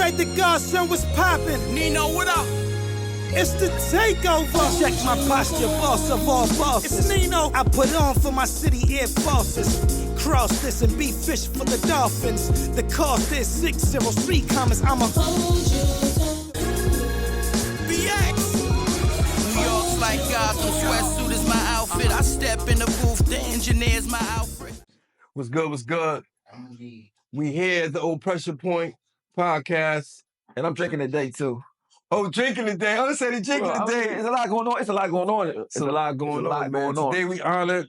like the godson was popping. Nino, what up? It's the takeover. Check my posture, boss of all bosses. It's Nino. I put on for my city Air Forces. Cross this and be fish for the Dolphins. The cost is 603 commas. I'm a BX. New York's like Gotham. Sweatsuit is my outfit. I step in the booth. The engineer's my outfit. What's good? What's good? We here at the Old Pressure Point podcast. And I'm drinking today too. Oh, drinking today. Oh, they said he drinking today. It's a lot going on. It's a lot going on. It's a lot going on, man. Today we honored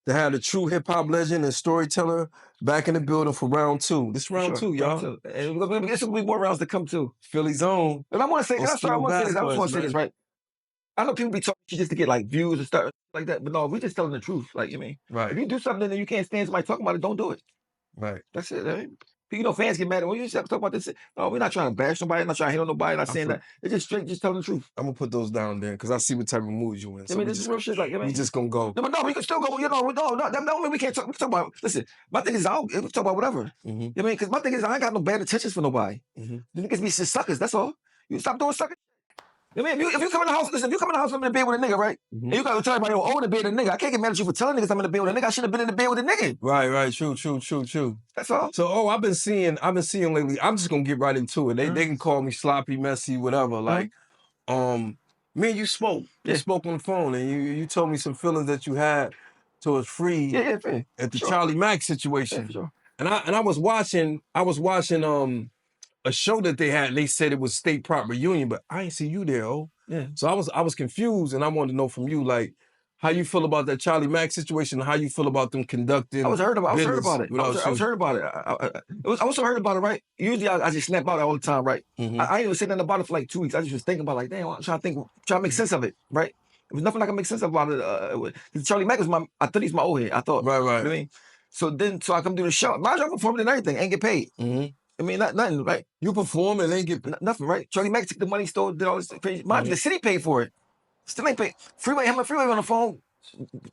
to have the true hip-hop legend and storyteller back in the building for round two. This is round two, y'all. And there's going to be more rounds to come too. Philly's own. And I want to say, I just want to say this, right? I know people be talking just to get like views and stuff like that, but no, we just telling the truth. Like, you mean? Right. If you do something and you can't stand somebody talking about it, don't do it. Right. That's it, right? You know, fans get mad when you talk about this. No, we're not trying to bash somebody, not trying to hate on nobody, not saying that. It's just straight, just telling the truth. I'm going to put those down there because I see what type of mood you in. So I mean, this is real shit. Like, I mean, we just going to go. No, but no, we can still go. You know, no, we can't talk. We talk about. Listen, my thing is, we talk about whatever. Mm-hmm. You know what I mean? Because my thing is, I ain't got no bad intentions for nobody. Mm-hmm. The niggas be just suckers. That's all. You stop doing suckers. You know what I mean? If you come in the house, listen, if you come in the house, I'm in the bed with a nigga, right? Mm-hmm. And you gotta tell everybody, oh, in the bed with a nigga. I can't get mad at you for telling niggas I'm in the bed with a nigga. I should have been in the bed with a nigga. Right. True. That's all. So, I've been seeing lately, I'm just going to get right into it. They can call me sloppy, messy, whatever. Like, me and you spoke. You spoke on the phone and you told me some feelings that you had towards Free at the Charlie Mack situation. Yeah, for sure. And I was watching a show that they had and they said it was state prop reunion, but I ain't see you there, oh. Yeah. So I was confused and I wanted to know from you, like, how you feel about that Charlie Mack situation and how you feel about them conducting. I was hurt about it. I was hurt about it. I was so hurt about it, right? Usually I just snap out all the time, right? Mm-hmm. I ain't even sitting about it for like 2 weeks. I just was thinking about like, damn, I'm trying to make sense of it, right? There was nothing I can make sense about it. Charlie Mack was I thought he's my old head. I thought. Right. You know what I mean? So I come do the show. My job performing and everything, ain't get paid. Mm-hmm. I mean, nothing, right? You perform and ain't get nothing, right? Charlie Mack took the money, stole, did all this crazy. The city paid for it. Still ain't paid. Freeway on the phone,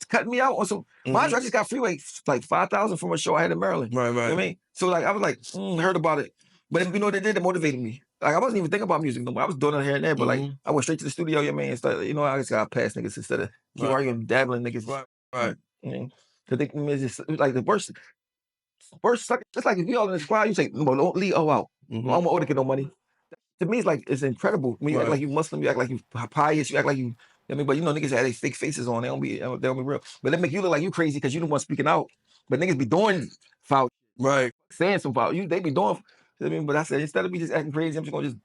cutting me out on some. Mind you, I just got Freeway like $5,000 from a show I had in Maryland. Right. You know what I mean? So like, I was like, heard about it. But you know what they did? They motivated me. Like, I wasn't even thinking about music no more. I was doing it here and there, but like, I went straight to the studio, you know what I mean? And started, you know, I just got past niggas instead of arguing, dabbling niggas. Right. You know? Cause they, it's just like the worst sucker. It's like if you all in the squad, you say, no, don't leave out. I don't want to get no money. To me, it's like, it's incredible. When you act like you Muslim, you act like you pious, you act like you, I mean, but you know, niggas have their fake faces on. They don't be real. But they make you look like you crazy because you the one speaking out. But niggas be doing foul, right? Saying some foul. They be doing. I mean, but I said instead of me just acting crazy, I'm just gonna just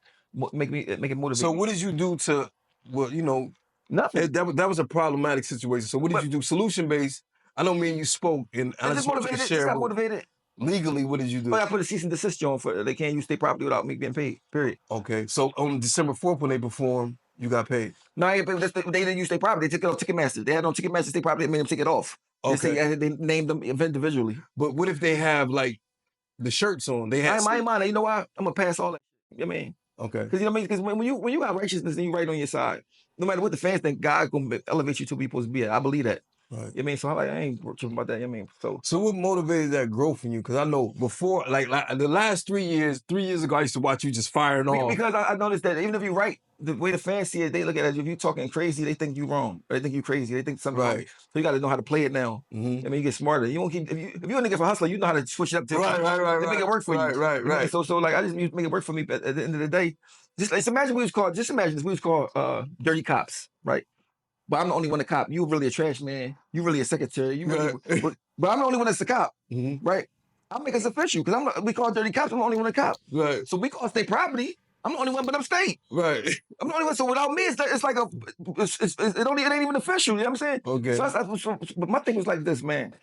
make it motivate. So what did you do to? Well, you know, nothing. That was a problematic situation. So what did you do? Solution based. I don't mean you spoke and I just motivated. Just got motivated. Legally, what did you do? I put a cease and desist on for they can't use state property without me being paid. Period. Okay, so on December 4th when they performed, you got paid. No, they didn't use state property. They took it off Ticketmaster. They had no Ticketmaster state property. They made them take it off. Okay, they named them individually. But what if they have like the shirts on? They have. I ain't mind. You know why? I'm gonna pass all that. You know what I mean? Okay. Because you know what I mean? Because when you got righteousness and you right on your side, no matter what the fans think, God gonna elevate you to be supposed to be. I believe that. Right. You know what I mean? So I ain't tripping about that. You know what I mean? So what motivated that growth in you? Because I know before, like the last 3 years ago, I used to watch you just firing off. Because I noticed that even if you right, the way the fans see it, they look at it as if you talking crazy, they think you wrong. Or they think you crazy. They think something wrong. So you got to know how to play it now. Mm-hmm. I mean, you get smarter. You won't keep if you're a nigga for hustler, you know how to switch it up to make it work for you. Right. So like I just make it work for me. But at the end of the day, just imagine we was called dirty cops, right? But I'm the only one to cop. You really a trash man. You really a secretary. You really, but I'm the only one that's a cop, right? I'll make us official because we call dirty cops. I'm the only one to cop. Right. So we call state property. I'm the only one, but I'm state. Right. I'm the only one. So without me, it ain't even official. You know what I'm saying? Okay. But my thing was like this, man.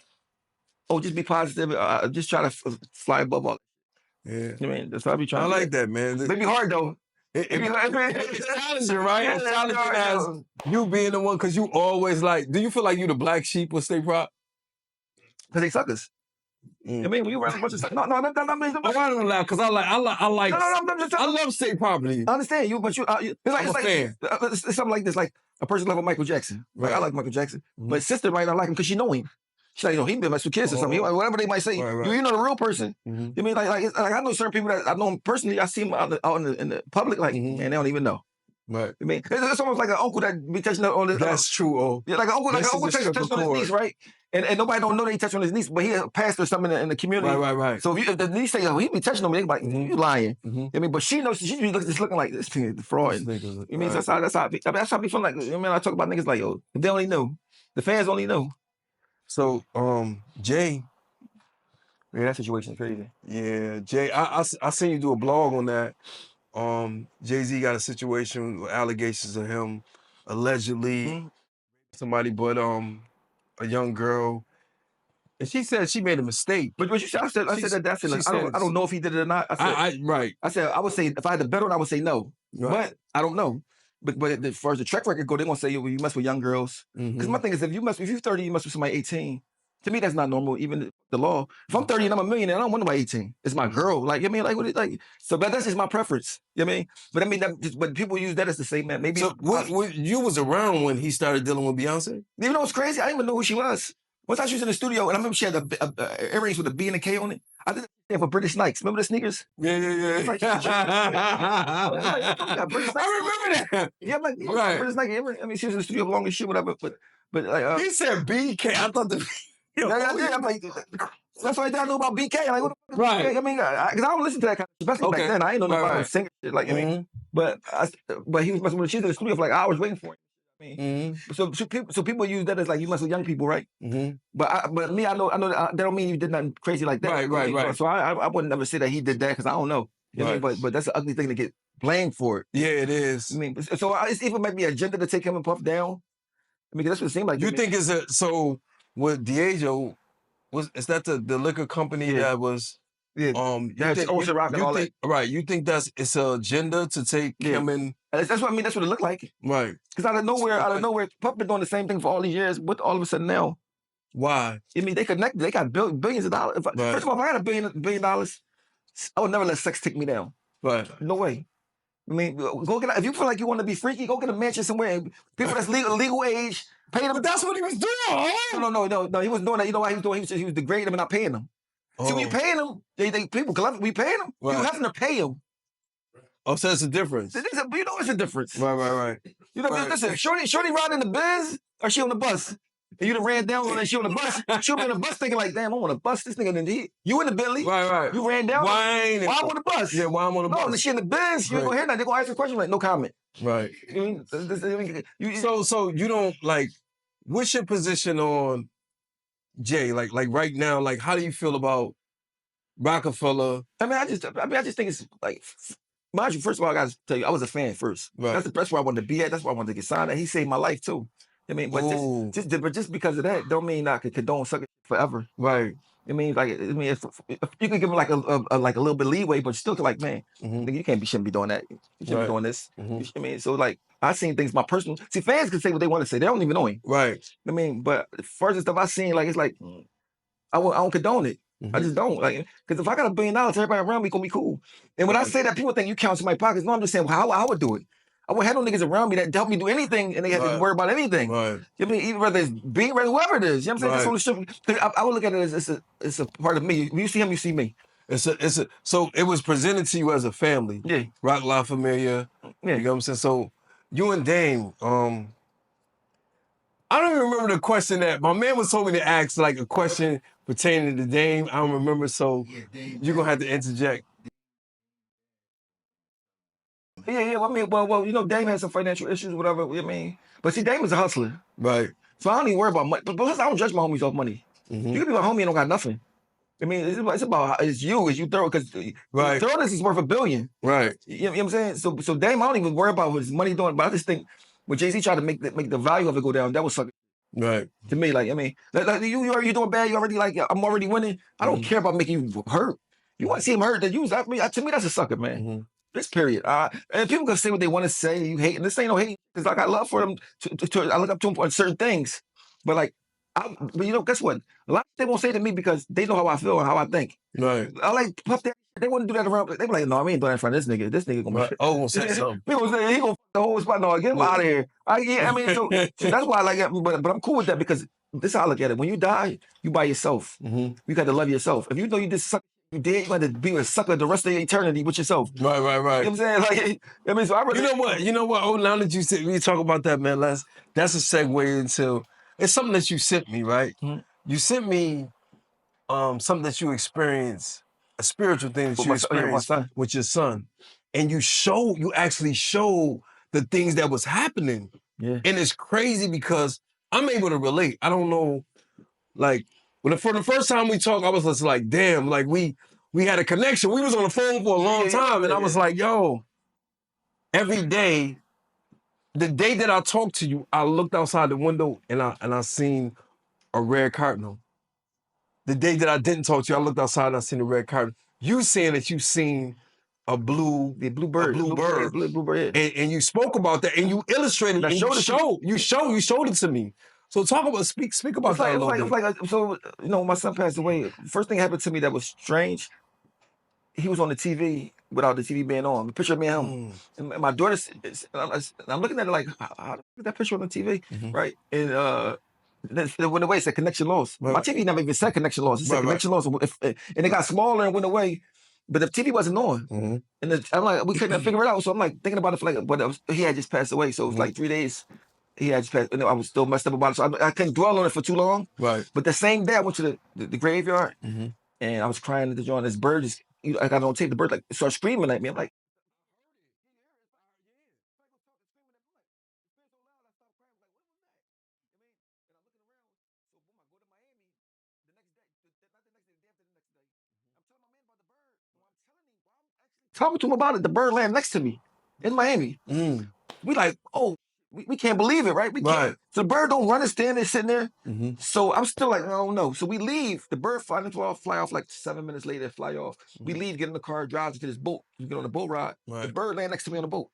Oh, just be positive. Just try to fly above all. Yeah. You know what I mean? That's what I be trying. I like that, man. It be hard though. It's challenging, right? It's challenging as you being the one, because you always like, do you feel like you the black sheep with State Prop? Because they suckers. I mean, when you run a bunch of suckers. No, I'm not gonna laugh because I love State Property. I understand you, but it's like, I'm a fan. It's something like this, like a person love Michael Jackson. Right? I like Michael Jackson. But his sister might not like him because she know him. She's like, he been messing with kids or something. Whatever they might say. You know the real person. You mean like I know certain people that I know personally. I see them out in the public, like man, they don't even know. Right. I mean, it's almost like an uncle that be touching on this. That's true. Oh, yeah, like an uncle touching on his niece, right? And nobody don't know that he touching on his niece, but he a pastor or something in the community. Right. So if the niece say, he be touching on me, they be like, you lying. I mean, but she knows she be just looking like this thing, the fraud. You mean that's how I be feeling like. I mean, I talk about niggas like, yo, they only know. The fans only know. So, Jay. Yeah, that situation is crazy. Yeah, Jay, I seen you do a blog on that. Jay-Z got a situation with allegations of him allegedly somebody, but a young girl, and she said she made a mistake. But you said, I said I don't know if he did it or not. I said I would say if I had to bet on, I would say no, but I don't know. But as far as the track record go, they're gonna say you mess with young girls. Because my thing is, if you're 30, you mess with somebody 18. To me, that's not normal. Even the law. If I'm 30 and I'm a millionaire, I don't want nobody 18. It's my girl. Like, you know what I mean? Like, so but that's just my preference. You know what I mean? But I mean, but people use that as the same man. Maybe. So you was around when he started dealing with Beyonce? You know what's crazy? I didn't even know who she was. One time she was in the studio, and I remember she had earrings with a B and a K on it. I did that for British Nikes. Remember the sneakers? Yeah. Like, I remember that. Yeah, I'm like, right. British Nike. I mean, she was in the studio long as shit, whatever. But like, he said BK. I thought the. I'm like, that's why I didn't know about BK. Like, what the right. BK? I mean, because I don't listen to that kind of stuff. Especially back then. I ain't know nothing about singing shit. Like, I mean, but he was messing with. She was in the studio for like hours waiting for him. I mean, so people use that as like you mess with young people, right? But me, I know that don't mean you did nothing crazy like that. Right. So I wouldn't never say that he did that because I don't know. You know what I mean? But that's an ugly thing to get blamed for it. Yeah, it is. I mean, so it's even might be an agenda to take him and Puff down. I mean, that's what it seemed like. You think so? With Diageo, is that the liquor company that was? Yeah. Ocean Rock and all that. Right. You think it's an agenda to take him in? That's what I mean. That's what it looked like. Right. Because out of nowhere, Puff been doing the same thing for all these years. What all of a sudden now? Why? I mean, they connected. They got billions of dollars. First of all, if I had $1 billion, I would never let sex take me down. Right. No way. I mean, if you feel like you want to be freaky, go get a mansion somewhere. People that's legal age, pay them. But that's what he was doing. No. He wasn't doing that. You know why he was doing? He was degrading them and not paying them. See, when you paying them, people collect. We paying them. Right. You having to pay them. Oh, so that's a difference. You know it's a difference. Right. You know, listen, Shorty riding the Benz or she on the bus? And you done ran down on that she on the bus. She'll be on the bus thinking like, damn, I want to bust this nigga. You in the Bentley. Right. You ran down. Why I'm on the bus? Yeah, why I'm on the bus? No, she in the Benz. You ain't gonna hear nothing. They're gonna ask you a question like, no comment. Right. So you don't like, what's your position on Jay? Like right now, like how do you feel about Rockefeller? I just think it's like, mind you, first of all, I gotta tell you, I was a fan first. Right. That's where I wanted to be at. That's where I wanted to get signed at. He saved my life too. I mean, but just because of that, don't mean I could condone sucking forever. Right. I mean, like, if you can give him like a little bit of leeway, but still like, man, you shouldn't be doing that. You shouldn't be doing this. I mean, so like, I seen things my personal. See, fans can say what they want to say. They don't even know him. Right. I mean, but the first stuff I seen, like, it's like, I don't condone it. I just don't, like, because if I got $1 billion, everybody around me gonna be cool. And when I say that, people think you count in my pockets. No, I'm just saying how I would do it. I would have no niggas around me that help me do anything, and they have to worry about anything. Right. You know what I mean? Even whether it's being, whoever it is. You know what I'm saying? Right. I would look at it as it's a part of me. When you see him, you see me. So it was presented to you as a family. Yeah. Rock La Familia. Yeah. You know what I'm saying? So you and Dame, I don't even remember the question that my man was told me to ask, like a question pertaining to Dame. I don't remember, so you're gonna have to interject. Yeah. I mean, well, you know, Dame has some financial issues, whatever. I mean, but see, Dame is a hustler, right? So I don't even worry about money. But plus, I don't judge my homies off money. You can be my homie and don't got nothing. I mean, it's about is you thorough because thoroughness is worth $1 billion, right? You know what I'm saying? So Dame, I don't even worry about what his money doing. But I just think when Jay-Z tried to make the value of it go down, that was sucking. Right. To me, like, I mean, like you doing bad. You already like I'm already winning. I don't care about making you hurt. You want to see him hurt? To me, that's a sucker, man. This period. And people can say what they want to say. You hate, and this ain't no hate. Because I got love for them. I look up to them on certain things. But like, but you know, guess what? A lot of they won't say to me because they know how I feel and how I think. Right. I like Puff that. They wouldn't do that around. They be like, no, we ain't doing that in front of this nigga. This nigga gonna be. Oh, gonna say something. People say he gonna fuck the whole spot. No, get him out of here. I mean, so that's why I like it. But I'm cool with that because this is how I look at it. When you die, you by yourself. You got to love yourself. If you know you just suck, you dead, you got to be a sucker the rest of your eternity with yourself. Right. You know what I'm saying? Like, I mean, so I really, You know what? Oh, now that we talk about that, man, that's a segue into, it's something that you sent me, right? You sent me something that you experienced, a spiritual thing that you experienced with your son. And you actually showed the things that was happening. Yeah. And it's crazy because I'm able to relate. I don't know, like, for the first time we talked, I was just like, damn, like we had a connection. We was on the phone for a long time, and I was like, yo, every day, the day that I talked to you, I looked outside the window and I seen a red cardinal. The day that I didn't talk to you, I looked outside and I seen a red cardinal. You saying that you seen a blue bird. And you spoke about that and you illustrated and you showed it to me. So speak about that a little bit. So, you know, when my son passed away, first thing happened to me that was strange, he was on the TV without the TV being on. The picture of me and him. And my daughter, I'm looking at it like, how did that picture on the TV? Right? And it went away, it said connection lost. Right. My TV never even said connection lost. It said connection lost. And it got smaller and went away. But the TV wasn't on. And I'm like, we couldn't figure it out. So I'm like thinking about it for like, but he had just passed away. So it was like 3 days. He had just passed, you know, I was still messed up about it. So I couldn't dwell on it for too long. Right. But the same day I went to the graveyard and I was crying at the joint. This bird just, you know, I got on tape, the bird like started screaming at me. I'm like, talking to him about it, the bird land next to me in Miami. We like, oh, we can't believe it, right? We can't. So the bird don't run and stand there sitting there. So I'm still like, I don't know. So we leave. The bird fly off like 7 minutes later, fly off. We leave, get in the car, drive to this boat. We get on the boat ride. The bird land next to me on the boat.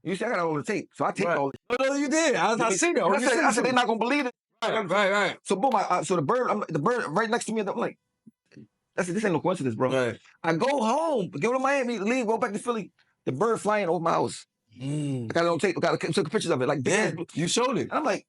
You see, I got all the tape. So I taped all the No, you did. I seen it. I said they're not gonna believe it. Right. So boom, so the bird right next to me, and I'm like, I said, this ain't no coincidence, bro. Right. I go home, go to Miami, leave, go back to Philly. The bird flying over my took pictures of it. Like, you showed it. And I'm like,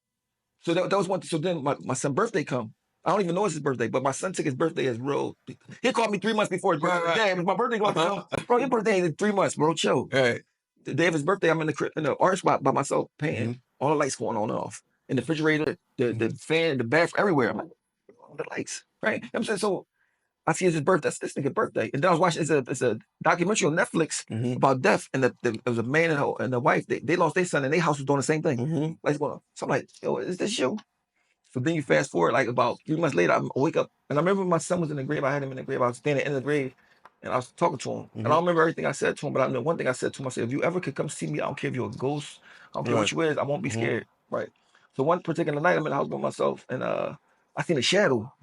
so that was one thing. So then my son's birthday come. I don't even know it's his birthday, but my son took his birthday as real. He called me 3 months before his birthday. Damn, it's my birthday. Bro, your birthday ain't in 3 months, bro. Chill. Right. The day of his birthday, I'm in the art spot by myself painting. All the lights going on and off. In the refrigerator, the fan, the bathroom, everywhere. I'm like, all the lights. Right? You know what I'm saying? So I see it's his birthday. That's this nigga's birthday. And then I was watching, it's a documentary on Netflix about death. And there was a man and the wife, they lost their son and their house was doing the same thing. Like, so I'm like, yo, is this you? So then you fast forward, like about 3 months later, I wake up. And I remember my son was in the grave. I had him in the grave. I was standing in the grave and I was talking to him. And I don't remember everything I said to him, but I know one thing I said to him. I said, if you ever could come see me, I don't care if you're a ghost. I don't care what you is. I won't be scared. Right. So one particular night, I'm in the house by myself and I seen a shadow.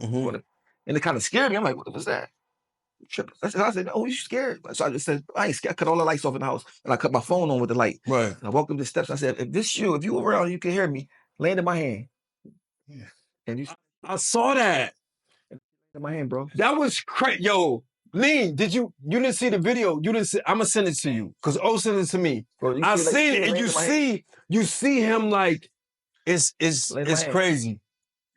And it kind of scared me. I'm like, what was that? I said, oh, you scared? So I just said, I ain't scared. I cut all the lights off in the house and I cut my phone on with the light. Right. And I walked up the steps. I said, if you were around, you can hear me. Land in my hand. Yeah. And I saw that. In my hand, bro. That was crazy. Yo, Lean, you didn't see the video. You didn't see, I'm gonna send it to you. Cause O sent it to me. Bro, I seen it and you see him like, it's crazy.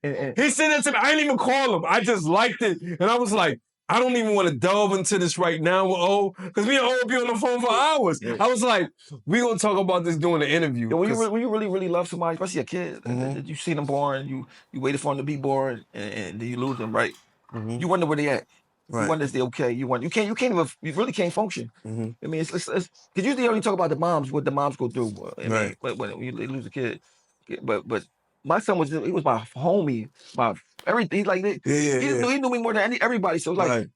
He sent it to me. I didn't even call him. I just liked it. And I was like, I don't even want to delve into this right now with O, because me and O will be on the phone for hours. Yeah. I was like, we're going to talk about this during the interview. Yeah, when you really, really love somebody, especially a kid, you see them born, you waited for them to be born, and then you lose them, right? You wonder where they at. Right. You wonder if they're okay. You really can't function. I mean, it's because usually only talk about the moms, what the moms go through. I mean, when you lose a kid. But my son he was my homie, my everything. Like he knew me more than everybody. So like,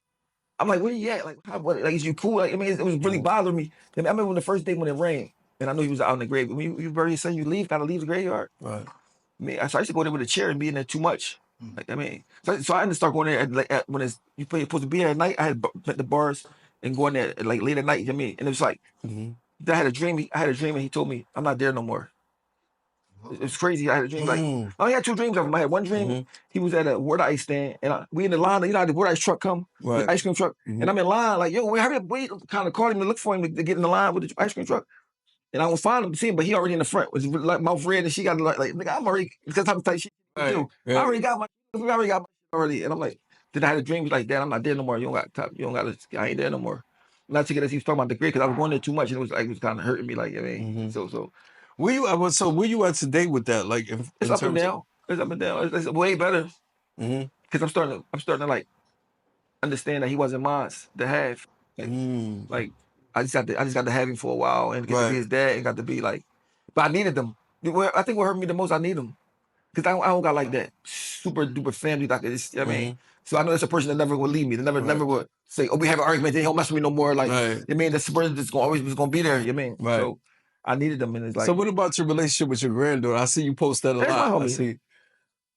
I'm like, where you at? Like, like is you cool? Like, I mean, it was really bothering me. I remember when the first day when it rained, and I knew he was out in the grave. When you bury your son, gotta leave the graveyard. Right. I mean, so I used to go there with a chair and be in there too much. Like, I mean, so I had to start going there when you're supposed to be there at night. I had the bars and going there like late at night. You know what I mean? And it was like, I had a dream. And he told me, I'm not there no more. It's crazy. I had a dream. Like, I only had 2 dreams of him. I had one dream. He was at a Word Ice stand, and we in the line. You know how the Word Ice truck come, the ice cream truck, and I'm in line. Like, yo, hurry up, wait! Kind of called him to look for him to get in the line with the ice cream truck. And I was fine to see him, but he already in the front. Was like mouth red, and she got like nigga, I'm already because type of type shit too. Yeah. I already got my shit already. And I'm like, then I had a dream like that. I'm not there no more. You don't got I ain't there no more. And I took it as he was talking about the grade because I was going there too much, and it was kind of hurting me. Like I mean, so where you at today with that? Like it's up and down. It's up and down. It's way better. Because I'm starting to like understand that he wasn't mine to have. Like I just got to have him for a while and get to be his dad and got to be like, but I needed them. I think what hurt me the most, I need them. Because I don't got like that super duper family like this. You know what I mean? So I know that's a person that never will leave me. They never would say, oh, we have an argument, they don't mess with me no more. Like, I mean, that's the person that's always was gonna be there. You know what I mean? So I needed them, and it's like. So what about your relationship with your granddaughter? I see you post that a lot. My homie. I see.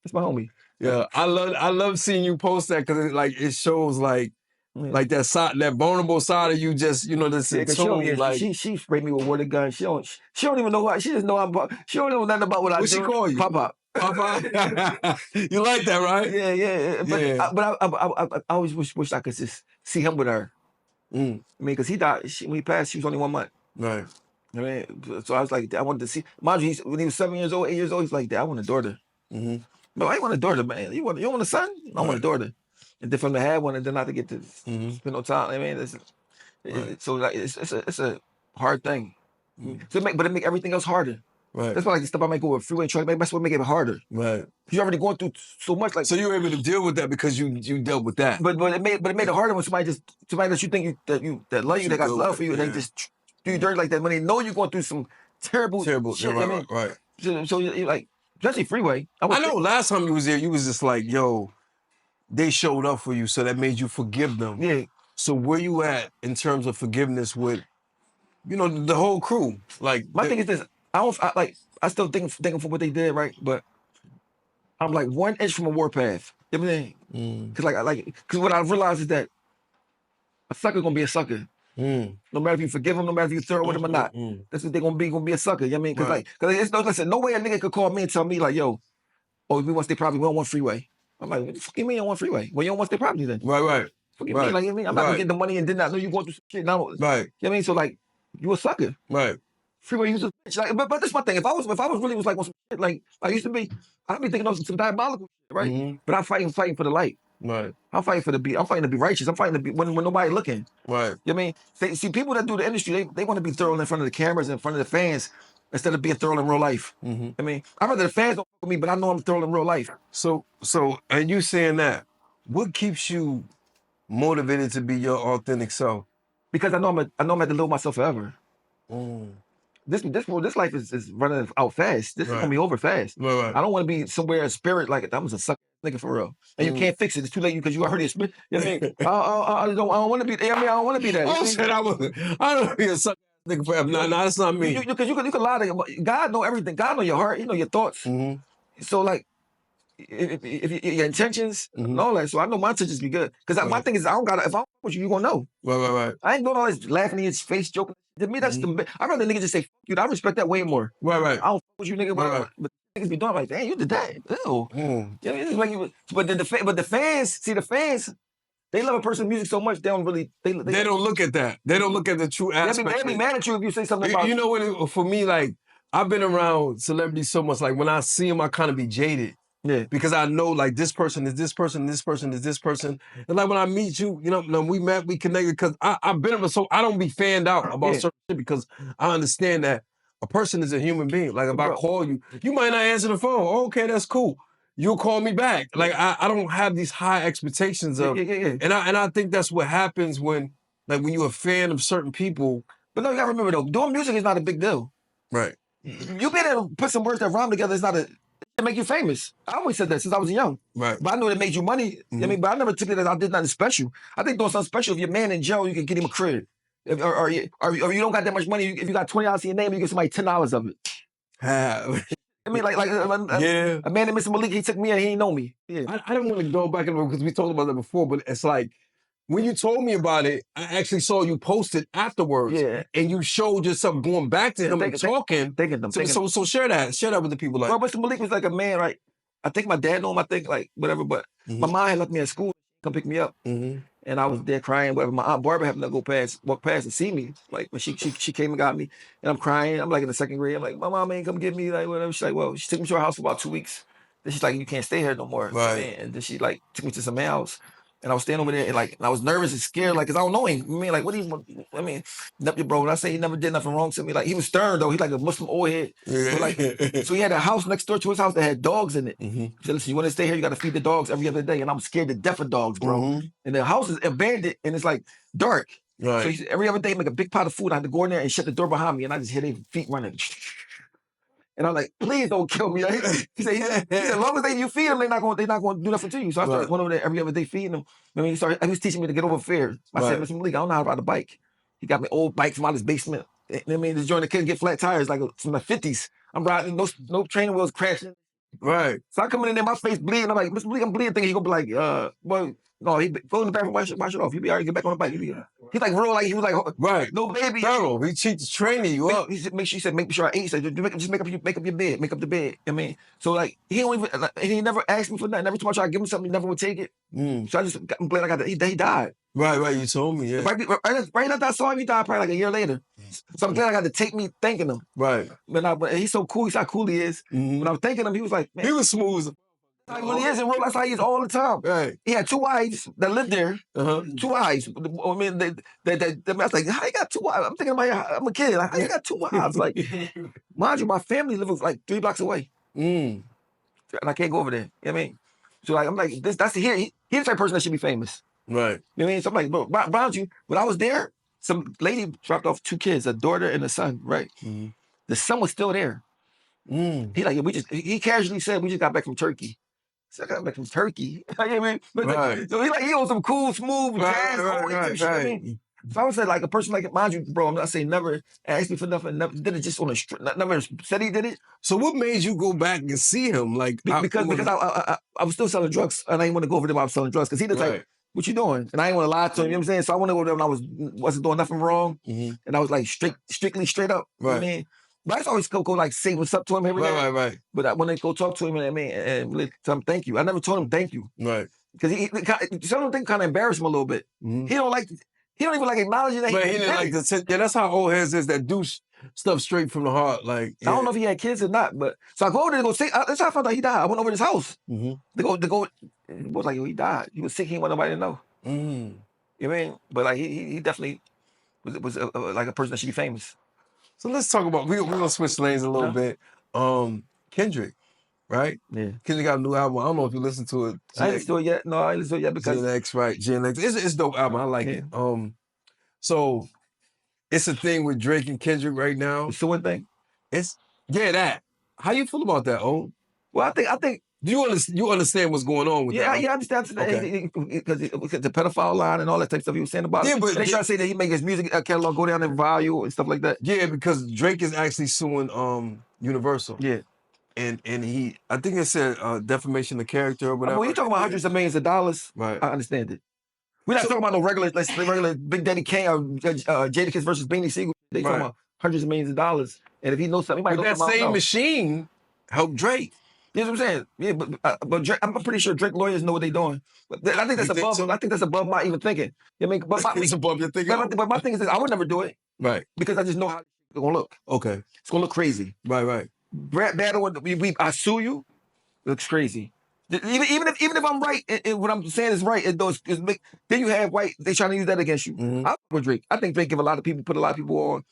That's my homie. Yeah, I love seeing you post that because it shows like that side, that vulnerable side of you. Just this she sprayed me with water gun. She don't even know what. She just know she don't know nothing about what I do. What she call you? Papa. You like that, right? Yeah. But I always wish I could just see him with her. I mean, because he died when he passed. She was only 1 month. Right. I mean, so I was like, I wanted to see. Mind you, when he was 7 years old, 8 years old, he's like, Dad, I want a daughter. But I want a daughter, man. You want a son? I want a daughter. And then from to have one, and then not to get to spend no time. I mean, so like it's a hard thing. So it make everything else harder. Right. That's why like the stuff I might go with Freeway and Charlie. That's what make it harder. Right. You're already going through so much. Like so you were able to deal with that because you dealt with that. But it made it harder when somebody that you think that love you, that got love for you, they just do you dirty like that when they know you're going through some terrible shit. Right. So you're like, especially Freeway. I know last time you was there, you was just like, yo, they showed up for you, so that made you forgive them. Yeah. So where you at in terms of forgiveness with, the whole crew? Like my thing is this, I still thinking for what they did, right? But I'm like 1 inch from a warpath. You know what I mean? Because what I realized is that a sucker gonna be a sucker. No matter if you forgive him, no matter if you throw with him or not. That's what they're gonna be a sucker. You know what I mean? Because it's listen, no way a nigga could call me and tell me like, yo, we want stay property, we don't want Freeway. I'm like, what the fuck you mean you don't want Freeway? Well, you don't want stay property then. Right. Forgive me, like, you know what I mean? I'm not gonna get the money and then not know you going through some shit. Now, right. You know what I mean? So like, you a sucker. Right. Freeway, you was a bitch. Like, but that's my thing. If I was really like on some shit like I used to be, I'd be thinking of some diabolical shit, right? But I'm fighting for the light. Right. I'm fighting to be righteous. I'm fighting to be when nobody looking. Right. You know what I mean? See, people that do the industry, they want to be thorough in front of the cameras, in front of the fans, instead of being thorough in real life. I mean, I'd rather the fans don't fuck with me, but I know I'm thorough in real life. So, and you saying that, what keeps you motivated to be your authentic self? Because I know I'm at the live myself forever. This life is running out fast. This is gonna be over fast. Right. I don't want to be somewhere in spirit like that was a sucker nigga for real. And you can't fix it. It's too late because you already spit. You know what I mean? I don't want to be. I mean, I don't want to be that. I said I don't want to be a sucker nigga forever. No, that's not me. Because you can lie to God. Know everything. God know your heart. He know your thoughts. So like, if your intentions and all that. So I know my intentions be good. Because my thing is, I don't gotta. If I with you gonna know. Right. I ain't doing all this laughing in his face, joking. To me, that's the. I'd rather nigga just say, "Fuck you." I respect that way more. Right. I don't fuck with you, nigga. But niggas be doing like, damn, you did that. Ew. Yeah, it's like you. But the fans, see the fans, they love a person's music so much they don't really. They don't look at that. They don't look at the true aspect. They'll be mad at you if you say something about. You know what? For me, like I've been around celebrities so much. Like when I see them, I kind of be jaded. Yeah. Because I know like this person is this person, this person is this person. And like when I meet you, we met, we connected because I've been so I don't be fanned out about certain shit because I understand that a person is a human being. Like if I call you, you might not answer the phone. Oh, okay, that's cool. You'll call me back. Like I don't have these high expectations of and I think that's what happens when you're a fan of certain people. But no, you gotta remember though, doing music is not a big deal. Right. You better put some words that rhyme together. It's not it make you famous. I always said that since I was young. Right. But I know it made you money. I mean, but I never took it as I did nothing special. I think doing something special, if your man in jail, you can get him a crib. Or you don't got that much money, if you got $20 in your name, you get somebody $10 of it. I mean, a man that Mr. Malik, he took me and he didn't know me. Yeah. I didn't want to go back and because we talked about that before, but it's like, when you told me about it, I actually saw you post it afterwards. Yeah. And you showed yourself going back to him and talking. So share that. Share that with the people. Like, bro, Mr. Malik was like a man, right? I think my dad knew him, I think, like, whatever, but my mom had left me at school, come pick me up. And And I was there crying, whatever. My Aunt Barbara happened to walk past and see me. Like when she came and got me, and I'm crying. I'm like in the 2nd grade. I'm like, my mom ain't come get me, like whatever. She's like, well, she took me to her house for about 2 weeks. Then she's like, you can't stay here no more. Right. And then she like took me to some house. And I was standing over there and like I was nervous and scared, like, cause I don't know him. I mean, like, what do you? I mean, bro. When I say he never did nothing wrong to me, like he was stern though. He's like a Muslim old head. But, like, so he had a house next door to his house that had dogs in it. He said, listen, you want to stay here? You got to feed the dogs every other day. And I'm scared to death of dogs, bro. And the house is abandoned and it's like dark. Right. So he said, every other day, make a big pot of food. I had to go in there and shut the door behind me, and I just hear their feet running. And I'm like, please don't kill me. He said, as long as you feed them, they're not going to do nothing to you. So I started going over there every other day feeding them. I mean, he was teaching me to get over fear. I said, Mr. Malik, I don't know how to ride a bike. He got me old bike from out his basement. I mean, this joint that couldn't get flat tires, like from the 50s. I'm riding, no training wheels crashing. Right. So I come in there, my face bleeding. I'm like, Mr. Malik, I'm bleeding. Thinking he gonna be like, well, no, he go in the bathroom, wash it off. He'll be all right, get back on the bike. He's like real, like he was like, right, no baby. Thorough. He cheats training you up. He said, make sure I ate. He said, just make up your bed, make up the bed. I mean, so like he don't even, like, he never asked me for nothing. Every time I try to give him something, he never would take it. So I'm glad I got that. He died. Right. You told me, yeah. Right after I saw him, he died probably like a year later. So I'm glad I got to take me thanking him. Right. But he's so cool. He's how cool he is. When I was thanking him, he was like, man, he was smooth. That's how he is in real life. That's how he is all the time. Right. He had 2 wives that lived there. 2 wives. I mean, I was like, how you got 2 wives? I'm thinking I'm a kid. Like, how you got 2 wives? Like, mind you, my family lives like 3 blocks away. And I can't go over there. You know what I mean? So like, I'm like, he's the type of person that should be famous. Right. You know what I mean? So I'm like, bro, mind you, when I was there, some lady dropped off 2 kids, a daughter and a son, right? The son was still there. He casually said, we just got back from Turkey. So I got back from Turkey. You know what I mean? But so he on some cool, smooth jazz. Right. I mean? So I would say like a person like, mind you, bro, I'm not saying never asked me for nothing, never did it just on a strip, never said he did it. So what made you go back and see him? Like because I was still selling drugs and I didn't want to go over there while I was selling drugs because he the type, what you doing? And I didn't want to lie to him, you know what I'm saying? So I went over there when I wasn't doing nothing wrong. And I was like strictly straight up. Right. You know what I mean? But I just always go like say what's up to him every day. Right. But when I go talk to him, and really tell him thank you. I never told him thank you. Right. Because some of them things kind of embarrass him a little bit. He don't even like acknowledging that. But he didn't like to. Yeah, that's how old heads is that do stuff straight from the heart. Like I don't know if he had kids or not, but so I go over there to go say. That's how I found out he died. I went over to his house. To go. It was like, yo, he died. He was sick. He didn't want nobody to know. You know what I mean? But like he definitely was like a person that should be famous. So let's talk about, we're going to switch lanes a little bit. Kendrick, right? Yeah. Kendrick got a new album. I don't know if you listened to it. I ain't listened to it yet. No, I ain't listened to it yet because... Gen X, right? Gen X. It's a dope album. I like it. So it's a thing with Drake and Kendrick right now. It's the one thing? That. How you feel about that, Oh? Well, I think... You understand what's going on with that? Yeah, I understand. Because the pedophile line and all that type of stuff he was saying about it. But they try to say that he make his music catalog go down in value and stuff like that. Yeah, because Drake is actually suing Universal. Yeah. And I think it said defamation of character or whatever. When you're talking about hundreds of millions of dollars, right. I understand it. We're not talking about no regular Big Daddy Kane or Jadakiss versus Beanie Sigel. They talking about hundreds of millions of dollars. And if he knows something, he might know something. But that same machine helped Drake. You know what I'm saying? Yeah, but Drake, I'm pretty sure Drake lawyers know what they're doing. But I think that's above. So? I think that's above my even thinking. You know what I mean? It's above your thinking. But my thing is this: I would never do it, right? Because I just know how it's gonna look. Okay, it's gonna look crazy. Right. Battle when I sue you, it looks crazy. Even if I'm right, and what I'm saying is right, then you have white. They trying to use that against you. I with Drake. I think Drake put a lot of people on.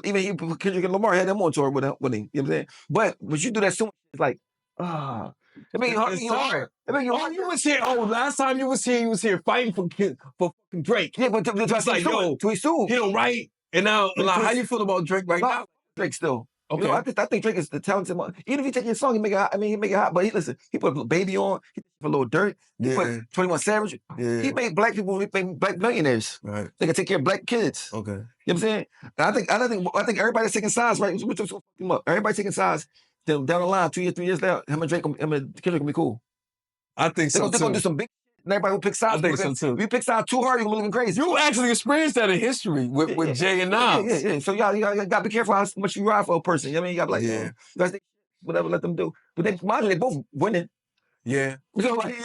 Even he put Kendrick and Lamar had them on tour with him. You know what I'm saying? But when you do that soon, it's like. It make you hard. It make you hard. You was here. Last time you was here fighting for fucking Drake. Yeah, but it's like, yo, he sued. He don't write. And now, how you feel about Drake right now? Drake still. Okay. You know, I think Drake is the talented one. Even if he take his song, he make it hot. He make it hot. But he put a Baby on. He put a little Dirt. He put 21 Savage. Yeah. He made black people. He made black millionaires. Right. They can take care of black kids. Okay. You know what I'm saying? And I think everybody's taking sides, right? Everybody's taking sides. Then down the line, 2 years, 3 years down, him and Kendrick gonna be cool. I think so too. They're gonna do some big. And everybody who picks sides. I think so too. If you pick sides too hard, you're gonna be looking crazy. You actually experienced that in history with Jay and Nas. Yeah. So y'all gotta be careful how much you ride for a person. You know what I mean? You gotta be like, whatever, let them do. But mind you, they both winning. Yeah. So like,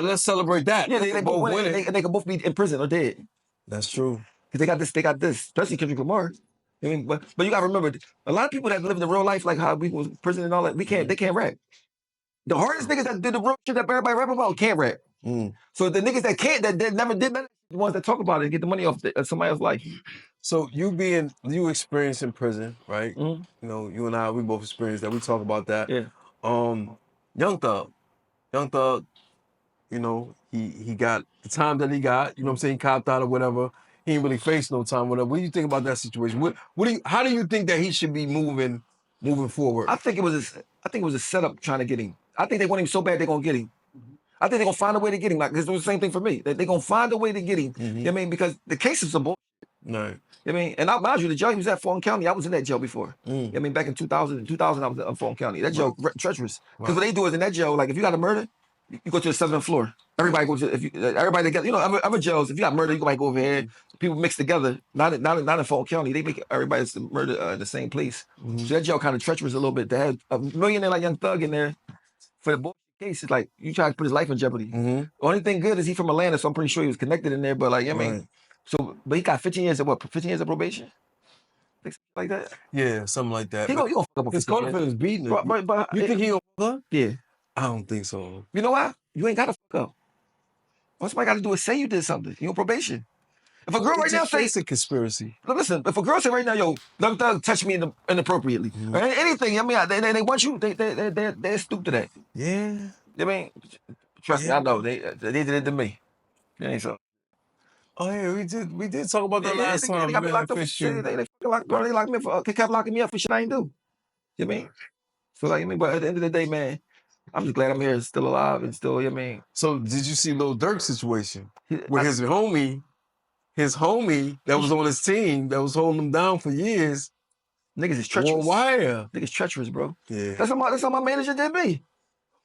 Let's celebrate that. Yeah, they both winning. They could both be in prison or dead. That's true. Because they got this, especially Kendrick Lamar. I mean, but you gotta remember, a lot of people that live in the real life, like how we was in prison and all that, they can't rap. The hardest niggas that did the real shit that everybody rap about can't rap. So the niggas that can't, that never did that, the ones that talk about it and get the money off somebody else's life. So you experienced in prison, right? You know, you and I, we both experienced that. We talk about that. Yeah. Young Thug, you know, he got the time that he got, you know what I'm saying, he copped out or whatever. He ain't really faced no time, whatever. What do you think about that situation? How do you think that he should be moving forward? I think it was a setup trying to get him. I think they want him so bad they're gonna get him. I think they're gonna find a way to get him. Like, it's the same thing for me. They're gonna find a way to get him. You know what I mean? Because the case is some bullshit. Right. I mean, and I mind you, the jail he was at Fulton County, I was in that jail before. I mean, back in 2000 I was at Fulton County. That jail treacherous. Because what they do is in that jail, like if you got a murder, you go to the 7th floor. Everybody goes to everybody together. You know, other jails, if you got murder, you might go over here. People mix together. Not in Fulton County. They make everybody's murder in the same place. So that jail kind of treacherous a little bit. They had a millionaire like Young Thug in there for the bullshit case. It's like you try to put his life in jeopardy. Only thing good is he from Atlanta, so I'm pretty sure he was connected in there. But like, I mean, so but he got 15 years of 15 years of probation. Like that? Yeah, something like that. He gonna fuck up. His co-defendant's beating him. But you think he gonna fuck up? Yeah. I don't think so. You know why? You ain't gotta fuck up. All somebody gotta do is say you did something. You on probation. If a girl right now say it's a conspiracy. Listen, if a girl say right now, yo, Young Thug touched me inappropriately, or anything, I mean, they want you, they're stupid to that. Yeah. I mean, trust me, I know they did it to me. It ain't so. Oh yeah, we did talk about that last time. They got me locked up for shit. They locked me for, kept locking me up for shit I ain't do. You know what I mean? So like, I mean, but at the end of the day, man, I'm just glad I'm here, still alive, and still, you know what I mean? So did you see Lil Durk's situation with his homie that was on his team that was holding him down for years? Niggas is treacherous. Wire. Niggas treacherous, bro. Yeah. That's how my manager did me.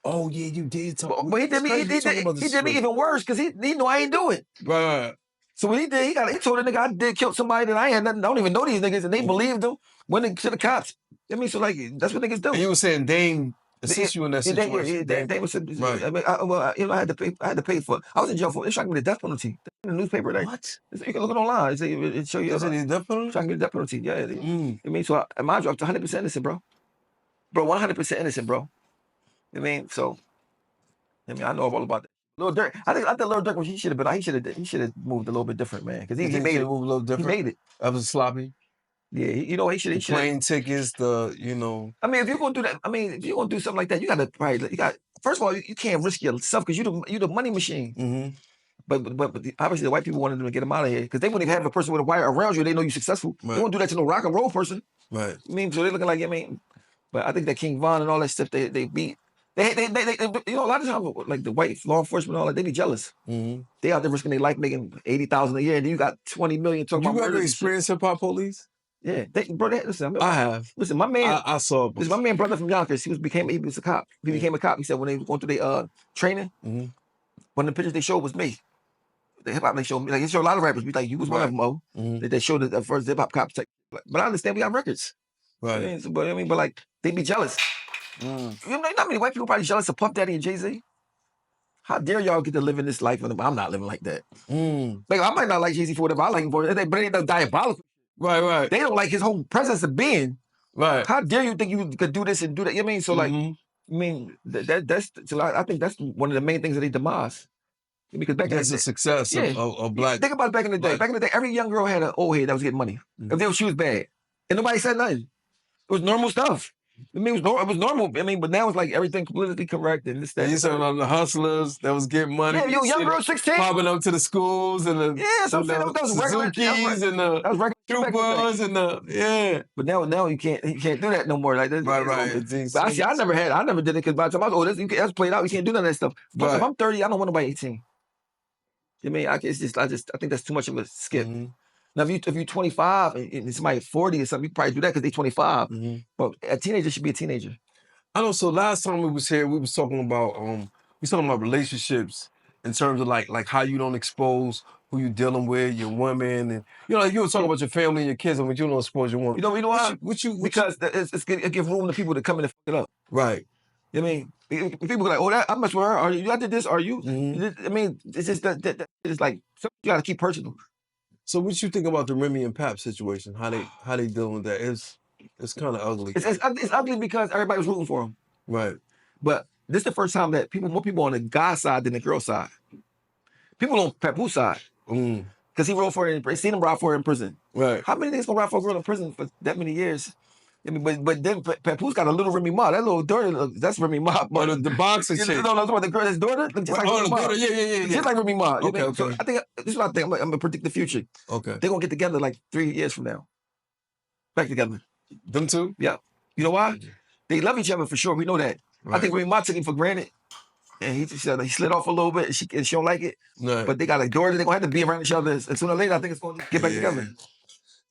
Oh yeah, you did talk. But he did me even worse because he knew I ain't do it. Right. So what he did, he told the nigga I did kill somebody that I had nothing. I don't even know these niggas, and they believed him. Went to the cops. I mean, so like that's what niggas do. And you were saying Dame assist you in that situation. Dame was right. I mean, I had to pay for it. I was in jail for it. It's trying to get a death penalty. In the newspaper, like, what? You can look it online. It show you. Is it a death penalty? Trying to get a death penalty. Yeah. I mean, so I dropped 100% innocent, bro. 100% innocent, bro. I mean, so. I mean, I know all about that. Lil Durk, I think Lil Durk, he should have moved a little bit different, man. Because he made it move a little different. He made it. That was sloppy. Yeah, he should. Plane tickets, I mean, if you're gonna do that, if you're gonna do something like that, you got. First of all, you can't risk yourself because you the money machine. But obviously the white people wanted them to get him out of here because they wouldn't even have a person with a wire around you. They know you're successful. Right. They won't do that to no rock and roll person. Right. I mean, so they're looking like, I mean, but I think that King Von and all that stuff they beat. They you know, a lot of times, like the white law enforcement and all that, they be jealous. They out there risking their life making $80,000 a year, and then you got 20 million talking about murder. You ever experienced hip hop police? Yeah, listen. I have. Listen, my man. I saw. This my man, brother from Yonkers. He was a cop. He became a cop. He said when they were going through their training, one of the pictures they showed was me. The hip hop they showed me, like they showed a lot of rappers. Be like, you was one of them, Mo. They showed the first hip hop cops. But I understand we got records. Right. But like they be jealous. You know how many white people probably jealous of Puff Daddy and Jay-Z? How dare y'all get to live in this life? I'm not living like that. Like I might not like Jay-Z for whatever I like him for, but it ain't no diabolical. Right. They don't like his whole presence of being. Right. How dare you think you could do this and do that? You know what I mean? So like, I mean that's so I think that's one of the main things that they demise. Because back that's in the the success of black. Think about it back in the day. Back in the day, every young girl had an old head that was getting money. If she was bad, and nobody said nothing. It was normal stuff. I mean, it was normal. I mean, but now it's like everything politically correct and this, that. You talking about the hustlers that was getting money. Yeah, young girl 16. Popping up to the schools and the Suzukis and the Troopers and the, But now you can't do that no more. Like this, right. But actually, I never did it because by the time I was old, that's played out. You can't do none of that stuff. But if I'm 30, I don't want nobody 18. You know what I mean? I think that's too much of a skip. Now, if you're 25 and somebody 40 or something, you probably do that because they're 25. But a teenager should be a teenager. I know. So last time we was here, we was talking about relationships in terms of like how you don't expose who you dealing with, your women, and you were talking about your family and your kids, and you don't expose your woman. You know why? Because it give room to people to come in and fuck it up. Right. You know what I mean? People are like, oh, that, I mess with her. Are you? I did this. Are you? I mean, it's just that it's like something you got to keep personal. So what you think about the Remy and Pap situation? How they dealing with that? It's kind of ugly. It's ugly because everybody was rooting for him. Right. But this is the first time that more people on the guy side than the girl side. People on Papoose side. Because he wrote for it, seen him ride for it in prison. Right. How many niggas gonna ride for a girl in prison for that many years? I mean, but then Papoose got a little Remy Ma. That little daughter, that's Remy Ma. But the boxing chick. No, that's what the girl, his daughter. Just like Remy Ma. Yeah. Just like Remy Ma. Okay. So I think this is what I think. I'm gonna predict the future. Okay. They're gonna get together like 3 years from now. Back together. Them two? Yeah. You know why? They love each other for sure. We know that. Right. I think Remy Ma took him for granted. And he slid off a little bit. And she don't like it. Right. But they got a daughter. They're gonna have to be around each other. And sooner or later, I think it's gonna get back together.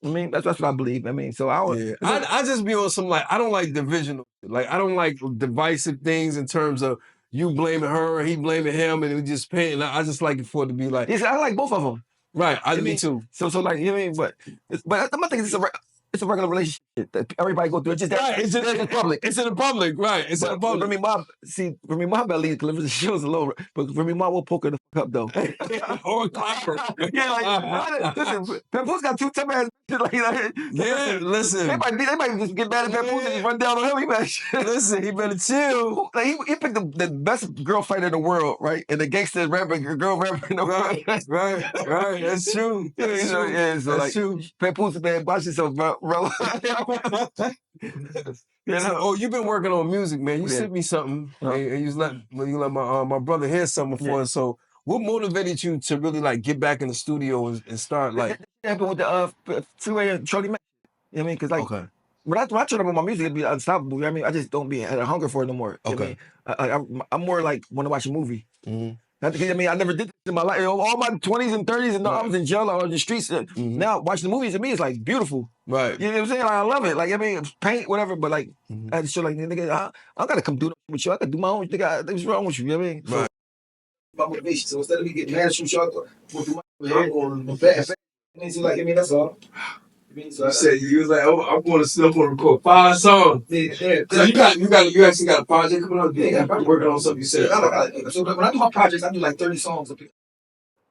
I mean, that's what I believe. I mean, so I just be on some like, I don't like divisional. Like, I don't like divisive things in terms of you blaming her or he blaming him and we just paying. I just like it for it to be like. Yes, I like both of them. Right, I do too. So like, you know what I mean? But my thing is it's a regular relationship that everybody go through. It's just right, it's in public. It's in the public, right? It's in the public. Remy Ma belly delivers the shows a little, but Remy Ma will poke her the fuck up though. Or clapper. Yeah, listen, Papoose got two tough ass. Listen. They might just get mad at Papoose and just run down on him. He better listen. He better chill. Like he picked the best girl fighter in the world, right? And the gangster rapper, girl rapper in the world. Right. That's true. That's true. Papoose, man, watch yourself, bro. Oh, you've been working on music, man. You sent me something, and you let my brother hear something before. So, what motivated you to really like get back in the studio and start like? It happened with the Freeway and Charlie Mack. You know what I mean? Because like, when I turn up on my music, it'd be unstoppable. You know what I mean? I just don't have a hunger for it no more. Okay. You know what I mean? I'm more like want to watch a movie. I mean, I never did this in my life. All my 20s and 30s, and I was in jail or in the streets. Now, watching the movies to me is like beautiful. Right. You know what I'm saying? Like, I love it. Like, I mean, paint, whatever, but like, I just feel like, nigga, I gotta come do that with you. I gotta do my own. Nigga, what's wrong with you? You know what I mean? Right. My motivation. So instead of me getting mad at you, I'm going back. I mean, that's all. So you said you was like, oh, I'm going to still record 5 songs. Yeah. So you actually got a project coming out? Yeah, I'm working on something. You said. So when I do my projects, I do like 30 songs,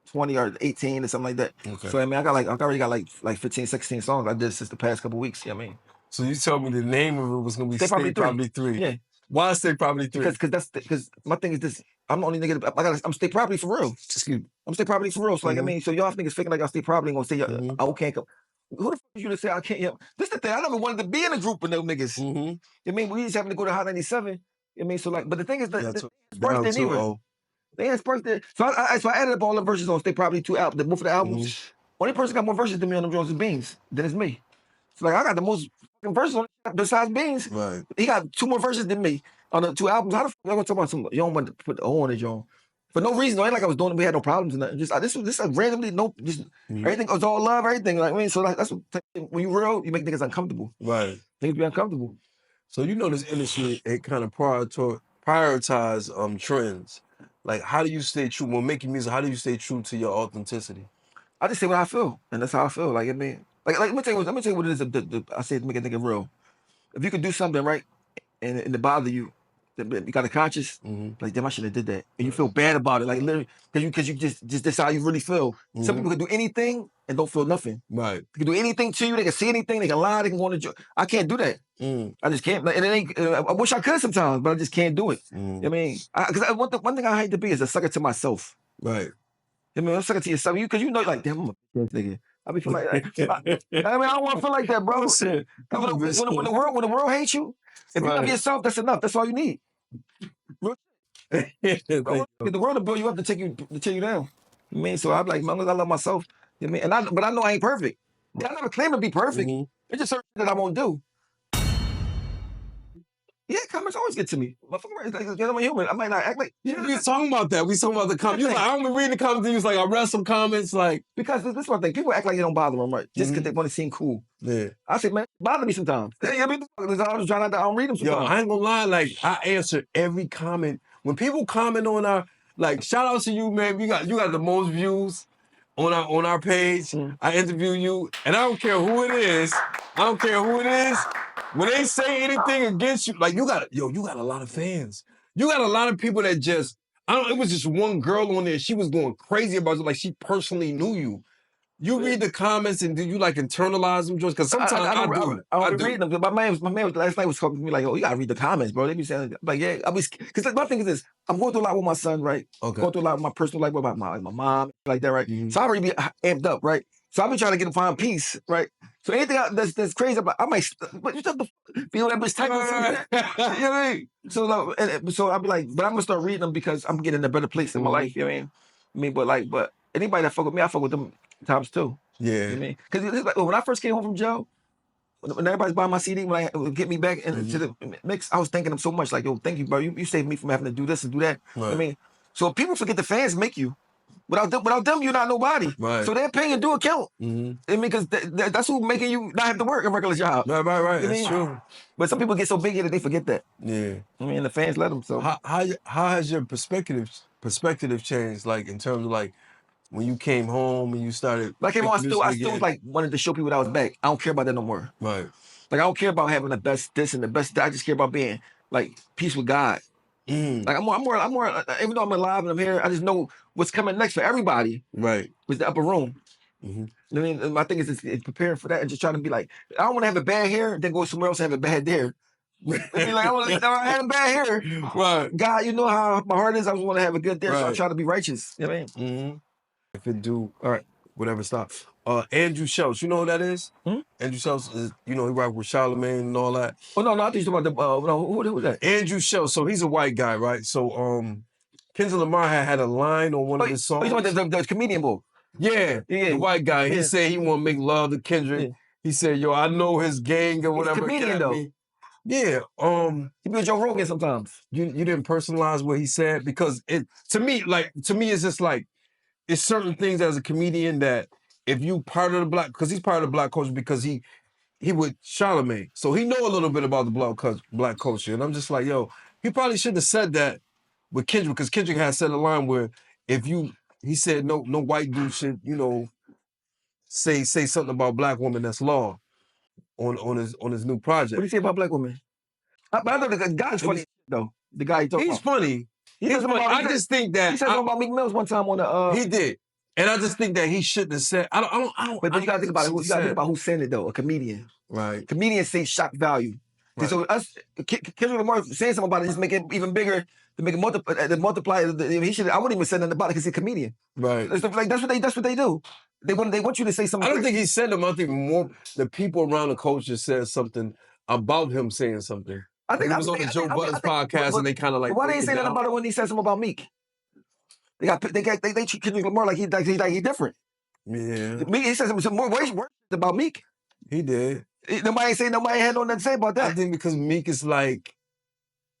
20 or 18 or something like that. Okay. So I mean, I already got like 15, 16 songs I did since the past couple weeks. You know what I mean? So you told me the name of it was gonna be State Property 3. Yeah. Why State Property 3? Because my thing is this. I'm the only nigga. I'm state property for real. Excuse me. I'm state property for real. So like I mean, so y'all niggas thinking like I state property gonna say I can't come. Who the fuck is you to say I can't? This the thing. I never wanted to be in a group with them niggas. I mean, we just having to go to Hot 97. I mean, so like, but the thing is that Spurs didn't even. They had Spurs there. So I added up all the verses on State Property 2 albums. Both of the albums. Only person got more verses than me on them Jones is Beans. Then it's me. So like I got the most fucking verses on besides Beans. Right. He got 2 more verses than me on the 2 albums. How the fuck y'all gonna talk about some? You don't want to put the O on it, John. For no reason. It ain't like I was doing it. We had no problems. And just this was randomly everything was all love, everything. Like I mean, so like, that's what, when you real, you make niggas uncomfortable. Right. Niggas be uncomfortable. So you know this industry, it kind of prioritize trends. Like how do you stay true when making music? How do you stay true to your authenticity? I just say what I feel, and that's how I feel. Like I mean, like let me tell you what it is. I say to make a nigga real. If you could do something right, and it bother you, you got a conscience. Like damn, I should have did that, and you feel bad about it. Like literally, because you just that's how you really feel. Some people can do anything and don't feel nothing. Right. They can do anything to you. They can see anything. They can lie. They can go on a joke. I can't do that. I just can't. And it ain't. I wish I could sometimes, but I just can't do it. You know what I mean, because one thing I hate to be is a sucker to myself. Right. I mean, I'm sucker to yourself. Because you know, like damn, I'm a bitch nigga. I be feeling like I mean, I don't want to feel like that, bro. Shit. When the world hates you, if you love yourself, that's enough. That's all you need. The world will build you up to tear you down. I mean, so I'm like, man, I love myself. You know what I mean? But I know I ain't perfect. I never claim to be perfect. It's just certain that I won't do. Yeah, comments always get to me. I'm a human. I might not act like. Yeah, we was talking about that. We was talking about the comments. You was like, I don't be reading the comments. You was like, I read some comments. Like, because this is one thing. People act like it don't bother them, right? Just because they want to seem cool. Yeah. I say, man, it bother me sometimes. I mean, I was trying not to. I don't read them sometimes. Yo, I ain't gonna lie. Like, I answer every comment. When people comment on our, like, shout out to you, man. You got the most views on our page. I interview you, and I don't care who it is. when they say anything against you, like you got a lot of fans. You got a lot of people that just, it was just one girl on there, she was going crazy about it, like she personally knew you. You read the comments and do you like internalize them, George? Because sometimes I do. I don't read them. My man last night was talking to me like, "Oh, you gotta read the comments, bro." They be saying like, "Yeah." I was because my thing is this: I'm going through a lot with my son, right? Okay. Going through a lot with my personal life with my mom, like that, right? So I already be amped up, right? So I be trying to get him find peace, right? So anything that's crazy, I might, but you just feel that bitch type of you know what I mean? So I'll be like, but I'm gonna start reading them because I'm getting in a better place in my life. You know what I mean? But anybody that fuck with me, I fuck with them times too. Yeah. You know what I mean? Because like, when I first came home from jail, when everybody's buying my CD, when I get me back into the mix, I was thanking them so much. Like, yo, thank you, bro. You saved me from having to do this and do that. Right. You know what I mean? So people forget the fans make you. Without them, you're not nobody. Right. So they're paying due account. I mean, because that's who making you not have to work a regular job. Right. You know That's true. But some people get so big here that they forget that. Yeah. I mean, the fans let them. So how has your perspective changed? Like in terms of like when you came home and you started. like I still was like wanted to show people that I was back. I don't care about that no more. Right. Like I don't care about having the best this and the best that. I just care about being like peace with God. Like I'm more. Even though I'm alive and I'm here, I just know what's coming next for everybody. Right. Was the upper room. I mean, my thing is it's preparing for that and just trying to be like, I don't want to have a bad hair, then go somewhere else and have a bad there. I mean, like I had a bad hair. Right. God, you know how my heart is. I just want to have a good there, so I Right. try to be righteous. You know what I mean? If it do, all right, whatever, stop. Andrew Schultz, you know who that is? Andrew Schultz is, he rock with Charlemagne and all that. Oh no, I thought you talking about the who was that? Andrew Schultz, so he's a white guy, right? So Kendrick Lamar had a line on one of his songs. You talking about the comedian boy? Yeah, the white guy. He said he want to make love to Kendrick. Yeah. He said, "Yo, I know his gang or whatever." He's a comedian though. Yeah. He be with Joe Rogan sometimes. You didn't personalize what he said because to me it's just like it's certain things as a comedian that if you part of the black, because he's part of the black culture because he with Charlemagne, so he know a little bit about the black culture, and I'm just like, yo, he probably shouldn't have said that with Kendrick because Kendrick has said a line where he said no white dude should say something about black women that's law on his new project. What do you say about black women? But I know the guy's funny though. The guy he's funny. He's funny. I just think that he said something about Meek Mill one time on the. He did, and I just think that he shouldn't have said. I don't. But you gotta think about it. You gotta think about who said it though. A comedian. Right. Comedians say shock value. Right. So Kendrick Lamar saying something about it, just make it even bigger. To make it multiply. He should. I wouldn't even say nothing about it because he's a comedian. Right. Like that's what they do. They want you to say something. I don't think he said them. I think more the people around the culture said something about him saying something. I think he was on the Joe Budden's podcast and they kind of like. Why they ain't say nothing about it when he said something about Meek? They treat Kendrick Lamar like he's different. Yeah. Meek, he said some more worse about Meek. He did. Nobody had nothing to say about that. I think because Meek is like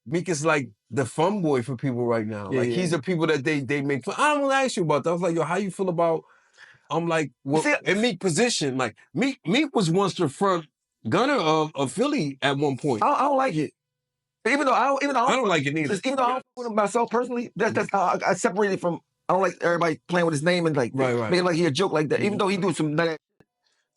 the fun boy for people right now. Yeah, he's the people that they make fun. I don't want to ask you about that. I was like, yo, how you feel about? I'm like, well, in Meek position, like Meek was once the front gunner of Philly at one point. I don't like it. Even though I don't like it neither. Even though I don't put him myself personally, that's how I separate it from. I don't like everybody playing with his name and like making like he a joke like that. Even though he do some nut.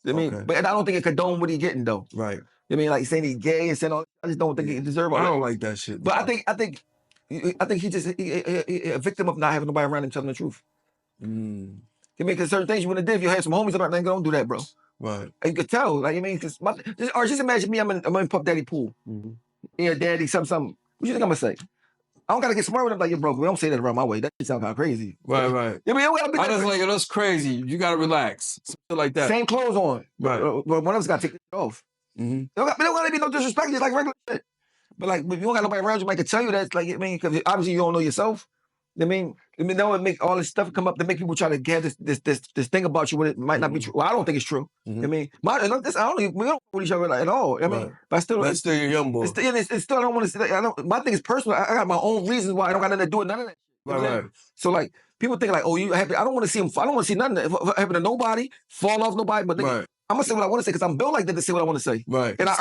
I mean, but I don't think it condone what he getting though. Right. I mean, like saying he's gay and saying all. I just don't think he deserve all. I don't like that shit. But I think he just a victim of not having nobody around him telling the truth. You mean, because certain things you wouldn't do if you had some homies about, then don't do that, bro. Right. And you could tell, like, I mean, or just imagine me, I'm in Puff Daddy pool. Yeah, daddy, something. What you think I'm gonna say? I don't gotta get smart with him, like, yo, bro, we don't say that around my way. That shit sound kind of crazy. Right. I mean, I just like, that's crazy. You gotta relax. Something like that. Same clothes on. Right. But one of us gotta take it off. There don't gotta be no disrespect, it's like regular shit. But like, if you don't got nobody around you, might could tell you that, like, I mean, because obviously you don't know yourself. I mean, that would make all this stuff come up to make people try to get this thing about you when it might not be true. Well, I don't think it's true. I mean, we don't know each other at all. I mean, but that's still your young boy. It's still, I don't want to say. My thing is personal. I got my own reasons why I don't got nothing to do with none of that. Right. So like, people think like, oh, you happy? I don't want to see him. I don't want to see nothing happen to nobody, fall off nobody. But I'm gonna say what I want to say because I'm built like that to say what I want to say. Right. And I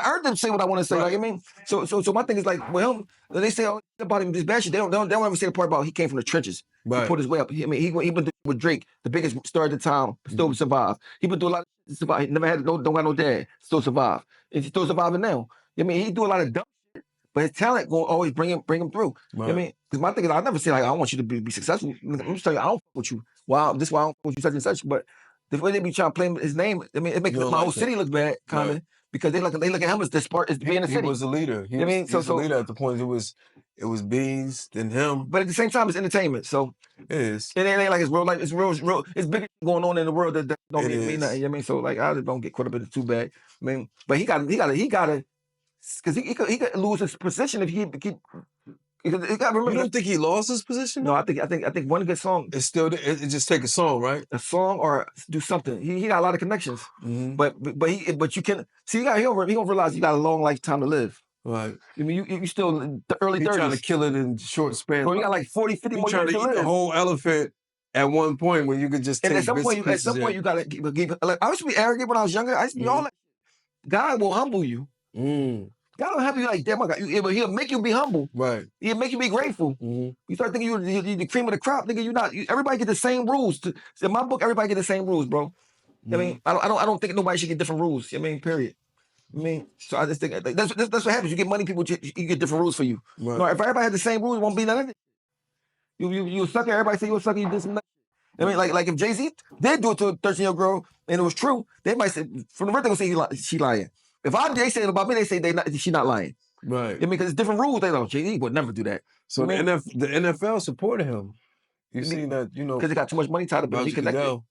earned it to say what I want to say. Right. Like, I mean, so my thing is like, well, they say about him this bad shit. They don't ever say the part about he came from the trenches. Right. He put his way up. He been through with Drake, the biggest star at the time, still survived. He been through a lot of shit, survived. He never had don't got no dad, still survived. And he's still surviving now. I mean, he do a lot of dumb shit, but his talent will always bring him through. Right. I mean, because my thing is, I never say like I want you to be successful. I'm just telling you, I don't fuck with you. Wow, this is why I don't fuck with you such and such, but. The way they be trying to play his name, I mean, it makes my whole city look bad, kind of, because they look at him as this part as being a city. He was a leader. He was a leader at the point. It was Beans, then him. But at the same time, it's entertainment, so it is. It ain't like it's real life. It's real. It's bigger going on in the world that don't mean nothing. I mean, so like I just don't get caught up in it too bad. I mean, but he got to, because he could lose his position if he keep. You don't think he lost his position? No, I think one good song. It's still it just take a song, right? A song or do something. He got a lot of connections. Mm-hmm. But you can see he gonna realize you got a long lifetime to live. Right. I mean you still in the early 30s. Trying to kill it in short span. Bro, you got like 40, 50 more years to live. The whole elephant at one point when you could just take at some point you gotta give like I used to be arrogant when I was younger. I used to be all like God will humble you. God don't have you like that, my God. He'll make you be humble. Right. He'll make you be grateful. Mm-hmm. You start thinking you're the cream of the crop, nigga. You're not. Everybody get the same rules. In my book, everybody get the same rules, bro. Mm-hmm. I mean, I don't think nobody should get different rules. I mean, period. I mean, so I just think that's what happens. You get money, people you get different rules for you. Right. No, if everybody had the same rules, it won't be none of it. You a sucker. Everybody say you a sucker. You did some. I mean, like if Jay-Z did do it to a 13-year-old girl and it was true, they might say from the first they're gonna say she lying. If they say it about me, they say she not lying. Right. I mean, because it's different rules. They don't. Jay-Z would never do that. So the NFL supported him. You see that, because they got too much money tied up in it.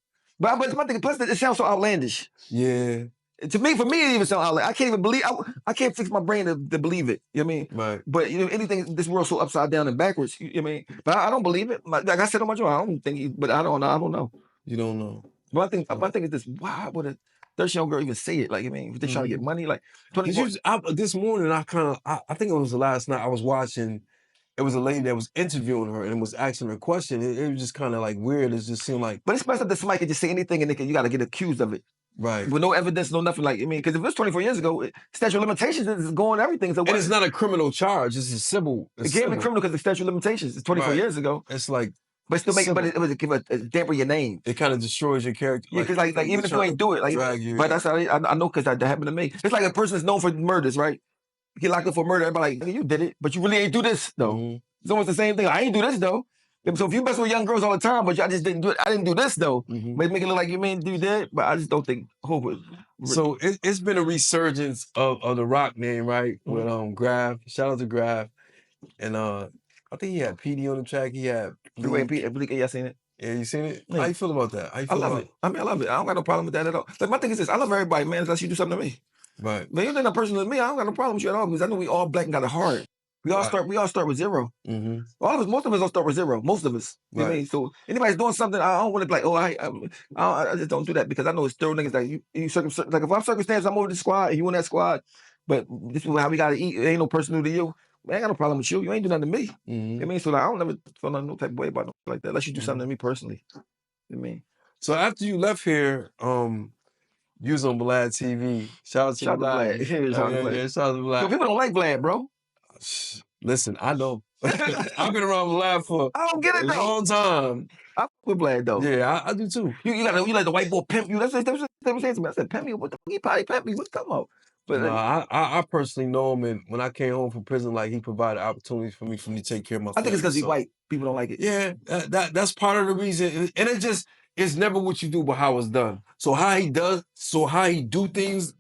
But my thing, plus it sounds so outlandish. Yeah. For me, it even sounds outlandish. I can't even believe. I can't fix my brain to believe it. You know what I mean? Right. But anything, this world's so upside down and backwards. You know what I mean? But I don't believe it. Like I said on my show, I don't think. But I don't know. I don't know. You don't know. But my thing is this: why would a 13-year-old girl even say it? Like, I mean, they trying to get money. Like, this morning, I think it was the last night I was watching. It was a lady that was interviewing her and was asking her a question. It was just kind of like weird. It just seemed like. But it's messed up that somebody can just say anything and you got to get accused of it. Right. With no evidence, no nothing. Like, I mean, because if it was 24 years ago, statute of limitations is going everything. So and it's not a criminal charge. It's a civil. It can't be criminal because the statute of limitations is 24 years ago. It's like. But still it give a damper your name. It kind of destroys your character. Yeah, because like even if you ain't do it, like, but that's how I know because that happened to me. It's like a person is known for murders, right? You get locked up for murder, everybody like, you did it, but you really ain't do this though. Mm-hmm. It's almost the same thing. I ain't do this though. So if you mess with young girls all the time, but I just didn't do it. I didn't do this though. Mm-hmm. But make it look like you mean you did, but I just don't think. So it's been a resurgence of the rock name, right? Mm-hmm. With Grav. Shout out to Grav, and I think he had PD on the track. He had Freeway and P. Y'all seen it? Yeah, you seen it? Yeah. How you feel about that? I love it. I mean, I love it. I don't got no problem with that at all. Like my thing is this: I love everybody, man. Unless you do something to me. Right. But you're not personal to me. I don't got no problem with you at all because I know we all black and got it hard. We all start with zero. Mm-hmm. Most of us don't start with zero. Most of us. You know what I mean? So anybody's doing something, I don't want to be like, I just don't do that because I know it's still niggas that you like if I'm circumstanced, I'm over the squad and you in that squad, but this is how we gotta eat. It ain't no personal to you. Man, I ain't got no problem with you. You ain't do nothing to me. Mm-hmm. You know what I mean? So like, I don't never feel no type of way about nothing like that unless you do something to me personally. You know what I mean? So after you left here, you was on Vlad TV. Shout out to Vlad. Shout out to Vlad. So people don't like Vlad, bro. Listen, I know. I've been around Vlad for a long time. I fuck with Vlad though. Yeah, I do too. You like the white boy pimp you. That's what they were saying to me. I said, pimp me? What the fuck? He probably pimp me. What's come up? But I personally know him, and when I came home from prison, like he provided opportunities for me to take care of my family. I think it's because he's white. People don't like it. Yeah, that's part of the reason. And it's never what you do, but how it's done. So how he do things,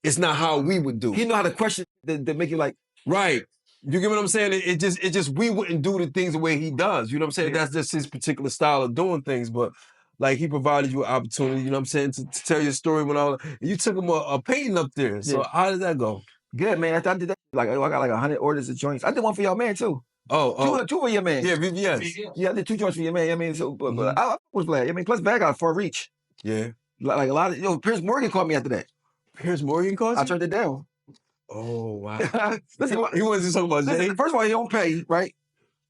it's not how we would do. He know how to question that make you like right. You get what I'm saying? It just we wouldn't do the things the way he does. You know what I'm saying? Yeah. That's just his particular style of doing things. But like he provided you an opportunity, you know what I'm saying, to tell your story when you took him a painting up there. So how did that go? Good, man. I did that. Like I got like 100 orders of joints. I did one for your man too. Two for your man. Yeah, yes. Yeah, I did 2 joints for your man. I mean, so but I was glad. I mean, plus Bad got far reach. Yeah. Like a lot of Piers Morgan called me after that. Piers Morgan called you? I turned it down. Oh wow! Listen, he wanted to talk about Jay. First of all, he don't pay, right?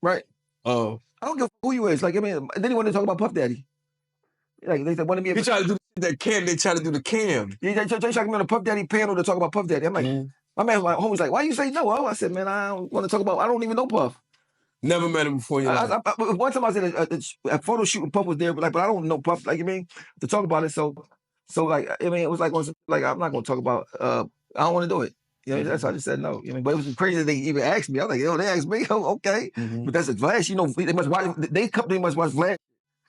Right. Oh. I don't give a who you is. Like I mean, and then he wanted to talk about Puff Daddy. Like they said, one of me. He tried to do That Cam, they try to do the Cam. Yeah, they try to get me on a Puff Daddy panel to talk about Puff Daddy. I'm like, my man, my homie's like, why you say no? I said, man, I don't want to talk about, I don't even know Puff. Never met him before in your life. One time I was at a photo shoot and Puff was there, but I don't know Puff, like, you mean, to talk about it. So like, I mean, it was like I'm not going to talk about, I don't want to do it. You know, that's why I just said no. You know, but it was crazy that they even asked me. I was like, yo, they asked me, oh, okay. But that's a Vlad, you know, they must watch, they must watch Vlad.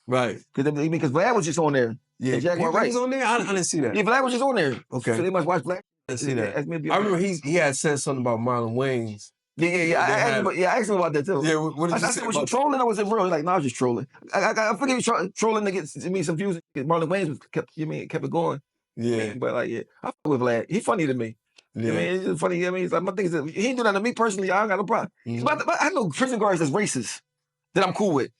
Right. Because Vlad was just on there. Yeah, Jaguar was on there? I didn't see that. Yeah, Vlad was just on there. Okay. So they must watch Vlad. I didn't see that. I remember he had said something about Marlon Wayans. Yeah. I asked him about that too. Yeah, what did you say? Was you trolling or was it real? He's like, no, I was just trolling. I forget he was trolling to get me some views. Marlon Wayans kept it going. Yeah. But like, yeah, I fuck with Vlad. He funny to me. Yeah. I mean, it's just funny. I mean, it's like, my thing is that he ain't do that to me personally. I ain't got no problem. But I know prison guards that's racist that I'm cool with.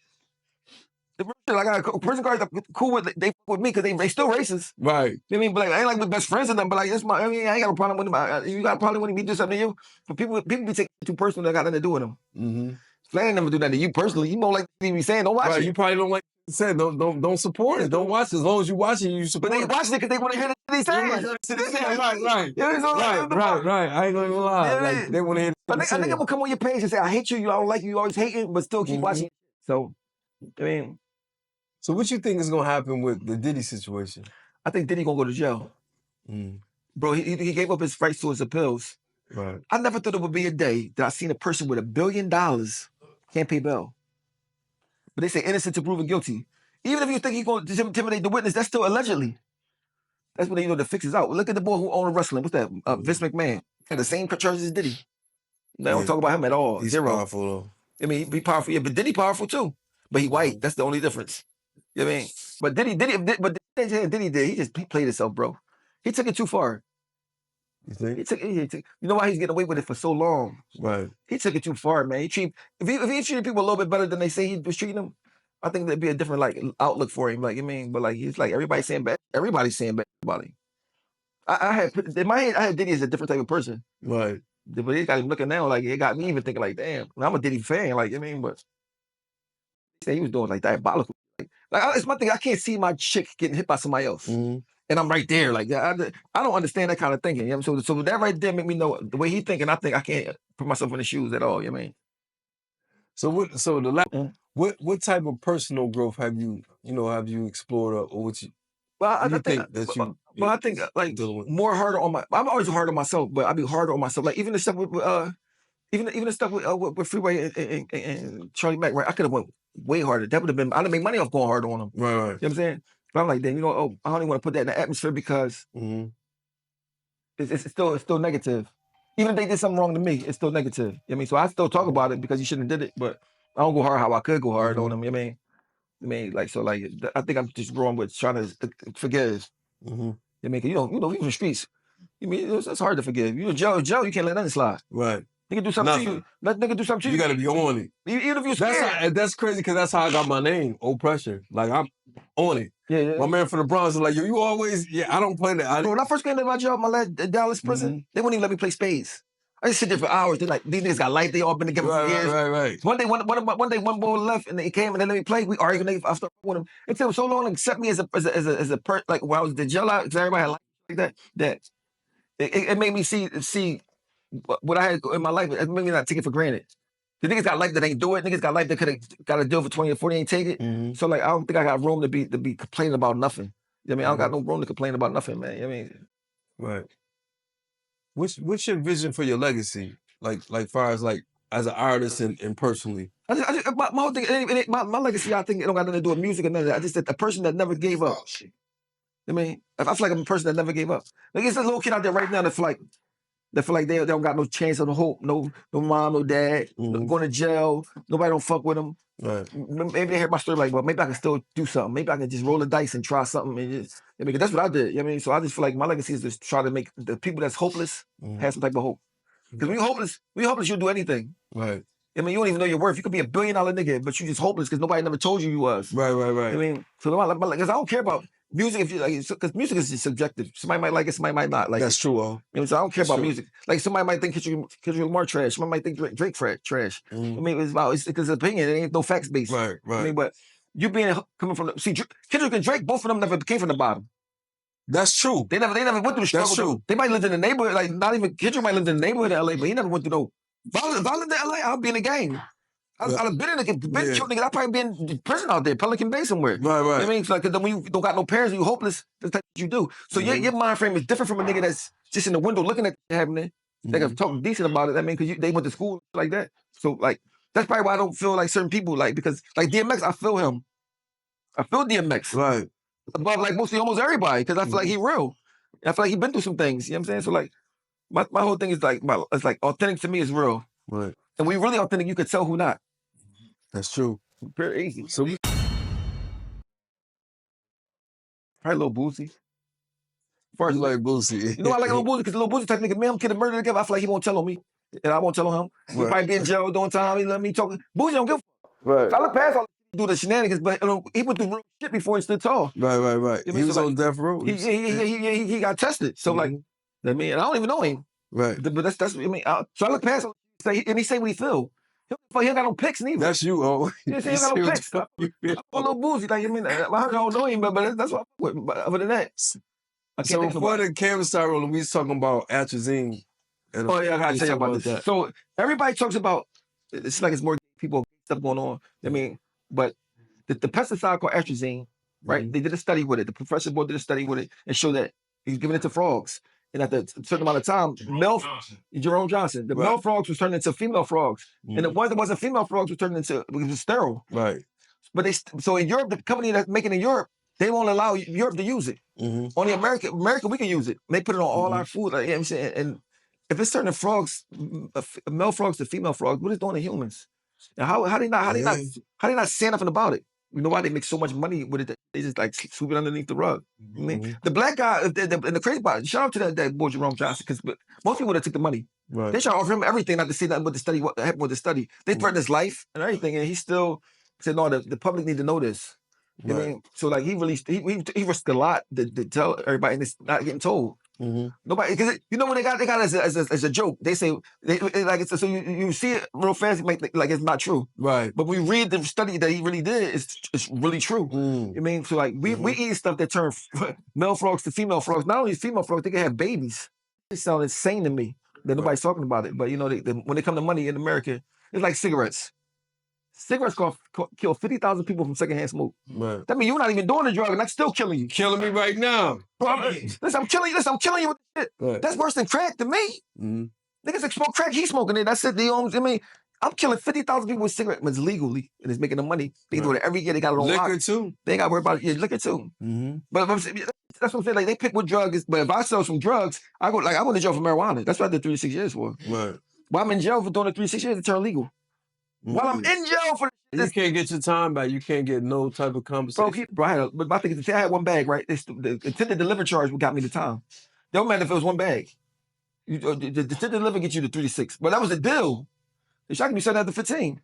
I got prison guards that cool with, they fuck with me because they still racist. Right. You know what I mean? But like, I ain't like my best friends with them, but like, that's I mean, I ain't got a problem with them. You got a problem with him, he do something to you. But people be taking it too personal, that got nothing to do with them. Flat ain't never do that to you personally. You know, like they be saying, don't watch it. You probably don't like saying, don't support it. Don't watch it. As long as you watch it, you support it. But they watch it because they want to hear the shit they say. Right. Right. I ain't gonna lie. Yeah, like, they want to hear I think I'm gonna come on your page and say, I hate you, I don't like you always hating, but still keep watching. So, I mean. So what you think is gonna happen with the Diddy situation? I think Diddy gonna go to jail. Bro, he gave up his rights to his appeals. Right. I never thought it would be a day that I seen a person with $1 billion can't pay bail. But they say innocent to proven guilty. Even if you think he's going to intimidate the witness, that's still allegedly. That's when they the fix is out. Look at the boy who owned wrestling. What's that? Vince McMahon. Had the same charges as Diddy. They don't talk about him at all. He's Zero. powerful though. I mean, he powerful. Yeah, but Diddy powerful too. But he white. That's the only difference. You know what I mean? But Diddy did. He played himself, bro. He took it too far. You think? He took, you know why he's getting away with it for so long? Right. He took it too far, man. If he treated people a little bit better than they say he was treating them, I think there'd be a different like outlook for him. Like, you mean, but like he's like everybody's saying bad about him. I had in my head, I had Diddy as a different type of person. Right. But it got him looking now, like it got me even thinking like, damn, I'm a Diddy fan, like, you mean, but he was doing like diabolical. Like it's my thing. I can't see my chick getting hit by somebody else. And I'm right there. Like, I don't understand that kind of thinking. You know? So that right there make me know the way he thinking. I think I can't put myself in his shoes at all. You know what I mean? So what type of personal growth have you explored or what you? Well, I think like more harder on I'm always hard on myself, but I be harder on myself. Like even the stuff with even the stuff with Freeway and Charlie Mack, right? I could have went way harder. That would have been. I'd have made money off going hard on them. Right. You know what I'm saying? But I'm like, then I don't even want to put that in the atmosphere because it's still negative. Even if they did something wrong to me, it's still negative. You know what I mean? So I still talk about it because you shouldn't have did it, but I don't go hard how I could go hard on them. You know what I mean? Like so, like I think I'm just growing with trying to forgive. You know what I mean? 'Cause you from the streets. You mean it's hard to forgive. You Joe, you can't let nothing slide. Right. Nigga do something to you. Let nigga do something to you. You gotta be on it. Even if you're scared. That's crazy because that's how I got my name, Old Pressure. Like I'm on it. Yeah. My man from the Bronx is like, yo, you always, I don't play that. Bro, when I first came to my job, my last Dallas prison, they wouldn't even let me play spades. I just sit there for hours. They're like, these niggas got life. They all been together for years. Right. One day, one boy left, and they came and they let me play. We argued. I started with him. It took so long to accept me as a person. Like when I was the jail out, because everybody had life like that. It made me see what I had in my life. It made me not take it for granted. The niggas got life that ain't do it. Niggas got life that could have got a deal for 20 or 40 ain't take it. So like I don't think I got room to be complaining about nothing. You know what I mean? I don't got no room to complain about nothing, man. You know what I mean? Right. What's your vision for your legacy? Like far as like as an artist and personally? My whole thing, my legacy, I think it don't got nothing to do with music or none of that. I just said a person that never gave up. I mean, I feel like I'm a person that never gave up. Like it's a little kid out there right now that feel like they don't got no chance of no hope, no mom, no dad, going to jail, nobody don't fuck with them. Right. Maybe they hear my story like, well, maybe I can still do something. Maybe I can just roll the dice and try something. And just, I mean, that's what I did. You know what I mean? So I just feel like my legacy is just try to make the people that's hopeless have some type of hope. Because when you're hopeless, you'll do anything. Right. I mean, you don't even know your worth. You could be $1 billion nigga, but you just hopeless because nobody never told you was. Right. I mean, so because I don't care about music if you like, because music is just subjective. Somebody might like it, somebody might not like That's it. true, You know, so I don't care about music. Like somebody might think Kendrick Lamar trash. Somebody might think Drake trash. I mean, it's because opinion. It ain't no facts based. Right. I mean, but you coming from Kendrick and Drake, both of them never came from the bottom. That's true. They never went through the struggle. That's true. They might live in the neighborhood, like not even Kendrick might live in the neighborhood in LA, but he never went through no. If I lived in LA, I'd be in the game. I'd have been in the killed niggas. I'd probably be in prison out there, Pelican Bay somewhere. Right. You know what I mean? It's like, then when you don't got no parents, you hopeless, that's what you do. So your mind frame is different from a nigga that's just in the window looking at it happening. They can talk decent about it. I mean, because they went to school like that. So like, that's probably why I don't feel like certain people, like, because like DMX, I feel him. I feel DMX. Right. Above like almost everybody, because I feel like he real. I feel like he been through some things. You know what I'm saying? So like, my whole thing is like, it's like authentic to me is real. Right. And when you really authentic, you could tell who not. That's true. Very easy. So we probably Lil Boosie. First, like Boosie. You know I like Lil Boosie because Lil Boosie type nigga, man, I'm kidding murder together. I feel like he won't tell on me. And I won't tell on him. He probably be in jail doing time. He let me talk. Boosie don't give a fuck. Right. I look past all do the shenanigans, but he went through real shit before he stood tall. Right. He was on death row. He got tested. So like, I mean, and I don't even know him. Right. But that's I mean, so I look past him and he say what he feel. He ain't got no picks neither. That's you, oh. He ain't got no picks. I'm a little boozy. Like, I mean, I don't know him, but that's what I'm with. But other than that, I can't so before the camera started rolling, we was talking about atrazine. Oh yeah, I gotta tell you about this. So everybody talks about, it's like it's more people stuff going on. I mean, but the pesticide called atrazine, right? They did a study with it. The professor board did a study with it and showed that he's giving it to frogs. And at a certain amount of time, Jerome Johnson, the male frogs was turned into female frogs. And the ones that wasn't female frogs was turned into, it was sterile. Right. But so in Europe, the company that's making it in Europe, they won't allow Europe to use it. Only America, we can use it. They put it on all our food. Like, you know what I'm saying? And if it's turning frogs, male frogs to female frogs, what is it doing to humans? And how they not saying nothing about it? You know why they make so much money with it? They just like sweep it underneath the rug. I mean, the black guy, and the crazy part, shout out to that boy Jerome Johnson, because most people would have took the money. Right. They tried to offer him everything, not to say nothing but the study, what happened with the study. They threatened his life and everything, and he still said, no, the public need to know this. You know what I mean? So like he risked a lot to tell everybody, and it's not getting told. Nobody, because you know when they got it as a joke. They say like it's so you see it real fast, like it's not true. Right. But when we read the study that he really did, it's really true. You know what I mean? So like we eat stuff that turn male frogs to female frogs. Not only female frogs, they can have babies. It sounds insane to me that nobody's talking about it. But you know, when they come to money in America, it's like cigarettes. Cigarettes kill 50,000 people from secondhand smoke. Right. That means you're not even doing the drug, and that's still killing you. Killing me right now. Bro, listen, I'm killing you with shit. Right. That's worse than crack to me. Niggas that smoke crack, he's smoking it. That's it. I mean, I'm killing 50,000 people with cigarettes, but it's legally, and it's making them money. They do it every year. They got it on liquor lock. too. They ain't got to worry about it. Yeah, liquor too. But that's what I'm saying. Like they pick what drug is. But if I sell some drugs, I went to jail for marijuana. That's what I did 3 to 6 years for. Right. While I'm in jail for doing it 3 to 6 years, it turned legal. While I'm in jail for this, you can't get your time back. You can't get no type of compensation. But my thing is, I had one bag, right? The intended deliver charge got me the time. It don't matter if it was one bag. The intended deliver get you to 3 to 6. But that was a deal. The shot can be set at the 15. You know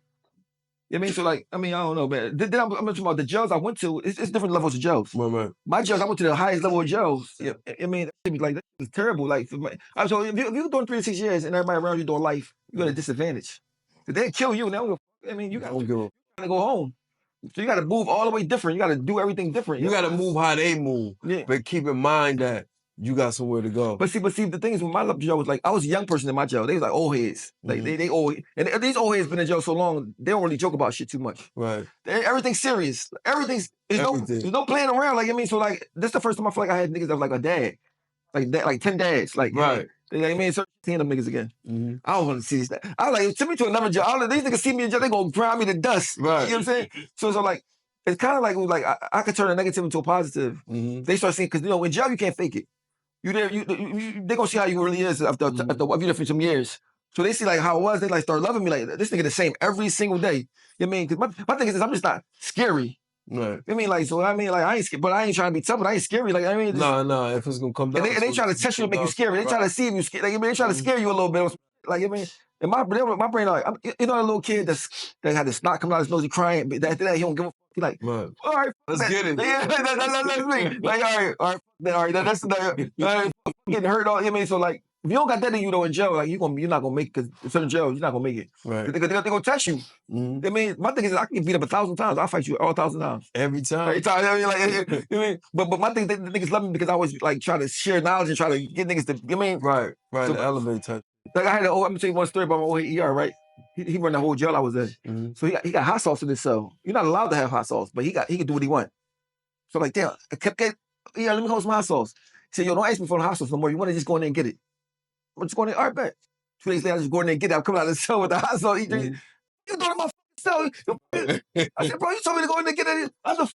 what I mean? So like, I don't know, man. Then I'm talking about the jails I went to. It's different levels of jails. Right. My jails, I went to the highest level of jails. Yeah. I mean, that was terrible. Like, so if you're doing 3 to 6 years and everybody around you doing life, you're at a disadvantage. They kill you now. I mean, you gotta go home. So you gotta move all the way different. You gotta do everything different. You gotta move how they move. Yeah. But keep in mind that you got somewhere to go. But see, the thing is, when my jail was like, I was a young person in my jail. They was like old heads. Like they old, and these old heads been in jail so long, they don't really joke about shit too much. Right. Everything's serious. There's no playing around. Like I mean, so like this is the first time I feel like I had niggas that was like a dad, like 10 dads, like right. Like, I mean, start seeing them niggas again. I don't want to see this. I was like, send me to another jail. These niggas see me in jail, they gonna grind me to dust. Right. You know what I'm saying? So like, it's kind of like I could turn a negative into a positive. They start seeing, because you know, in jail you can't fake it. They gonna see how you really is after if you're there for some years. So they see like how it was. They like start loving me like this nigga the same every single day. You know what I mean? Because my thing is, I'm just not scary. Right. I mean, like, so I mean, like, I ain't scared, but I ain't trying to be tough, but I ain't scary. Like, I mean, no, if it's gonna come down, and they try to test you to make you scary. They try to see if you scared. Like, I mean, they try to scare you a little bit. Like, I mean, and my brain, like, you know, a little kid that had the snot coming out his nose, he crying, but after that, he don't give a fuck. He like, all right, let's get it. Yeah, that's me. Like, all right, that's getting hurt. All, you know what I mean? So like, if you don't got that in you though in jail, like you're not gonna make it. Cause certain jail, you're not gonna make it. Right. They're gonna test you. I mean, my thing is I can get beat up 1,000 times. I'll fight you all 1,000 times. Every time. Every time. I mean, like, I mean, but my thing, the niggas love me because I always like try to share knowledge and try to get niggas to. I mean, right. So, The elevator. Like I had I'm gonna tell you one story about my old ER, right? He run the whole jail I was in. So he got hot sauce in his cell. You're not allowed to have hot sauce, but he could do what he want. So like, damn, I kept getting, let me hold some hot sauce. He said, yo, don't ask me for the hot sauce no more. You want to just go in there and get it? I'm just going in there, all right, bet. 2 days later, I just go in there and get it. I'm coming out of the cell with the hot sauce. You doing it my cell. I said, bro, you told me to go in there and get it.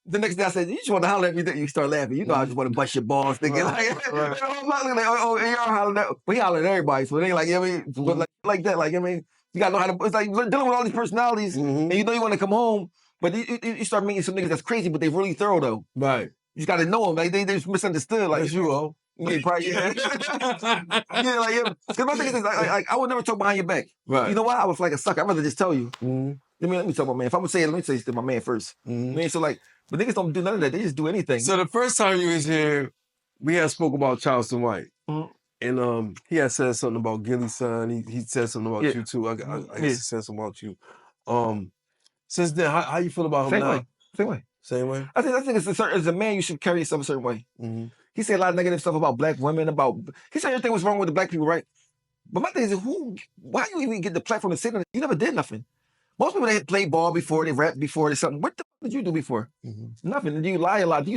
The next day I said, you just want to holler at me. You start laughing. You know I just want to bust your balls thinking like, I'm not looking like, oh, AR hollering at, but he hollering at everybody. So it ain't like, you know what I mean? But like that, like, I mean, you gotta know how to, it's like dealing with all these personalities and you know you want to come home, but you start meeting some niggas that's crazy, but they really thorough though. Right. You just gotta know them. Like they just misunderstood. Like, that's you, oh. Yeah, probably, yeah. Yeah, like, yeah. Cause my thing is, like, I would never talk behind your back. Right. You know why? I was like a sucker. I'd rather just tell you. Let me talk about man. If I'm gonna say it, let me say it to my man first. I mean, so like, but niggas don't do none of that. They just do anything. So the first time you was here, we had spoke about Charleston White. And he had said something about Gilly's son. He said something about you too. I guess he said something about you. Since then, how you feel about him now? Same way. Same way? I think as a man, you should carry yourself a certain way. He said a lot of negative stuff about black women, he said everything was wrong with the black people, right? But my thing is, why you even get the platform to sit on it? You never did nothing. Most people, they played ball before, they rapped before, they something. What the fuck did you do before? Nothing. And you lie a lot.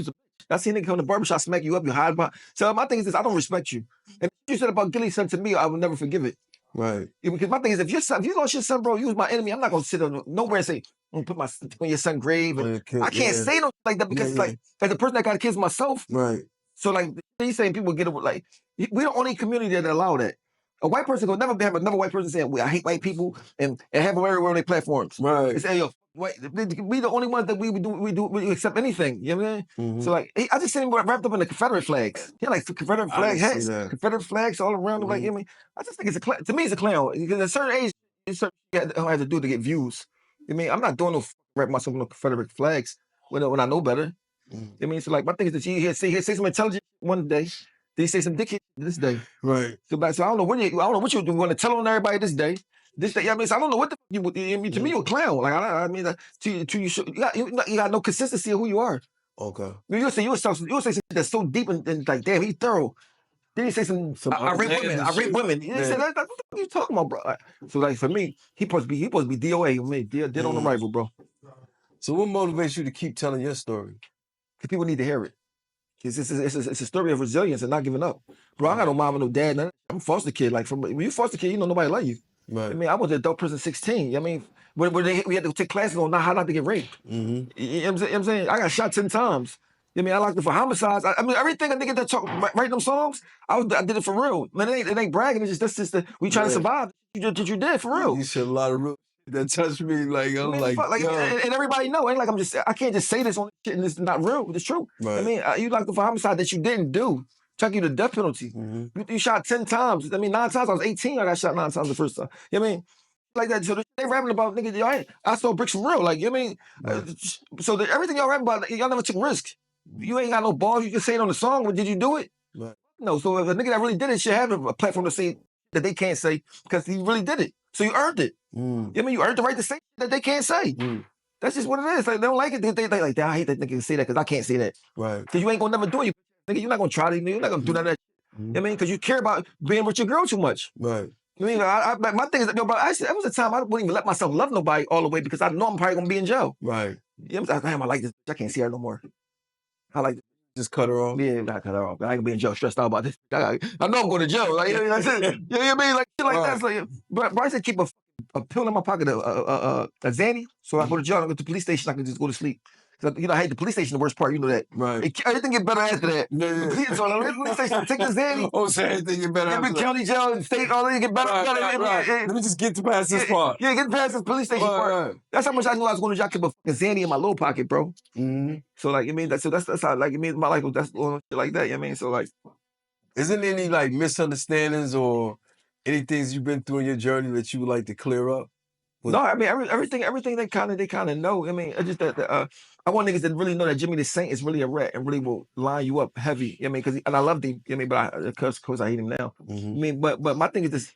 I seen nigga come to the barbershop, smack you up, you hide behind. So my thing is this, I don't respect you. And what you said about Gilly's son to me, I will never forgive it. Right. Because my thing is, if you lost your son, bro, you was my enemy, I'm not gonna sit on nowhere and say, I'm gonna put on your son's grave. And I can't say no like that because like as a person that got kids myself. Right. So like he's saying people get it like we're the only community that allow that. A white person will never have another white person saying, I hate white people and have them everywhere on their platforms. Right. It's say, yo, we the only ones that we accept anything. You know what I mean? So like I just seen him wrapped up in the Confederate flags. He had like Confederate flag hats, Confederate flags all around him. Like, you know what I mean? I just think it's a clown. To me, it's a clown. Because at a certain age, it's certain shit I have to do to get views. You know what I mean? I'm not doing no wrap myself in no Confederate flags when I know better. You know what I mean? So like my thing is that he say some intelligent one day. They say some dickhead this day. Right. So I don't know what you want to tell on everybody this day. This day, I mean, so I don't know what the you I mean, to me, you're a clown. Like I mean, you got no consistency of who you are. Okay. You'll say something that's so deep and like, damn, he's thorough. Then he say some I rape women. He said, what the fuck are you talking about, bro? So like for me, he supposed to be DOA with me, dead on arrival, bro. So what motivates you to keep telling your story? Because people need to hear it. It's a story of resilience and not giving up. Bro, I got no mom and no dad. I'm a foster kid. Like, when you foster kid, you know nobody like you. Right. I mean, I went to adult prison 16. I mean, where we had to take classes on how not to get raped. You know what I'm saying? I got shot 10 times. I mean, I locked it for homicides. I mean, everything a nigga that write them songs, I did it for real. Man, it ain't bragging. It's just we trying to survive. You did for real. You said a lot of real that touched me. Like, I'm like and everybody know. Ain't like I can't just say this on shit and it's not real. It's true. Right. I mean, you locked up for homicide that you didn't do. Chuck you the death penalty. You shot 10 times. I mean, 9 times. I was 18. I got shot 9 times the first time. You know what I mean? Like that. So they rapping about nigga. I saw bricks from real. Like, you know what I mean? So everything y'all rapping about, y'all never took risk. You ain't got no balls. You can say it on the song, but did you do it? Right. No. So if a nigga that really did it should have a platform to say that they can't say because he really did it. So you earned it. You know what I mean? You earned the right to say that they can't say. That's just what it is. Like, they don't like it. They like, I hate that nigga say that because I can't say that. Right. Because you ain't gonna never do it. Nigga, you're not gonna try to. You're not gonna do none of that. You know what I mean? Because you care about being with your girl too much. Right. I mean, my thing is, bro, actually, that was a time I wouldn't even let myself love nobody all the way because I know I'm probably gonna be in jail. Right. You know what I'm saying? Damn, I like this. I can't see her no more. I like this. Just cut her off? Yeah, I cut her off. I ain't gonna be in jail stressed out about this. I know I'm going to jail. Like, you know what I mean? Like, shit like that. Like, but I said keep a pill in my pocket, a Xanny, so I go to jail, I go to the police station, I can just go to sleep. You know, I hate the police station, the worst part, you know that. Right. Everything get better after that. So the police station, take the Xanny. Oh, so everything get better after that. County jail and state, all that get better. Right. Let me just get past this part. Yeah, get past this police station part. That's how much I knew I was going to jail. I kept a fucking Xanny in my low pocket, bro. So like, I mean, that's how, like, I mean, my life was that's like that, you know what I mean? So like. Isn't there any like misunderstandings or any things you've been through in your journey that you would like to clear up? No, I mean everything they kind of know. I mean, it's just that I want niggas that really know that Jimmy the Saint is really a rat and really will line you up heavy. I mean, and I love him. I mean, but of course I hate him now. I mean, but my thing is this: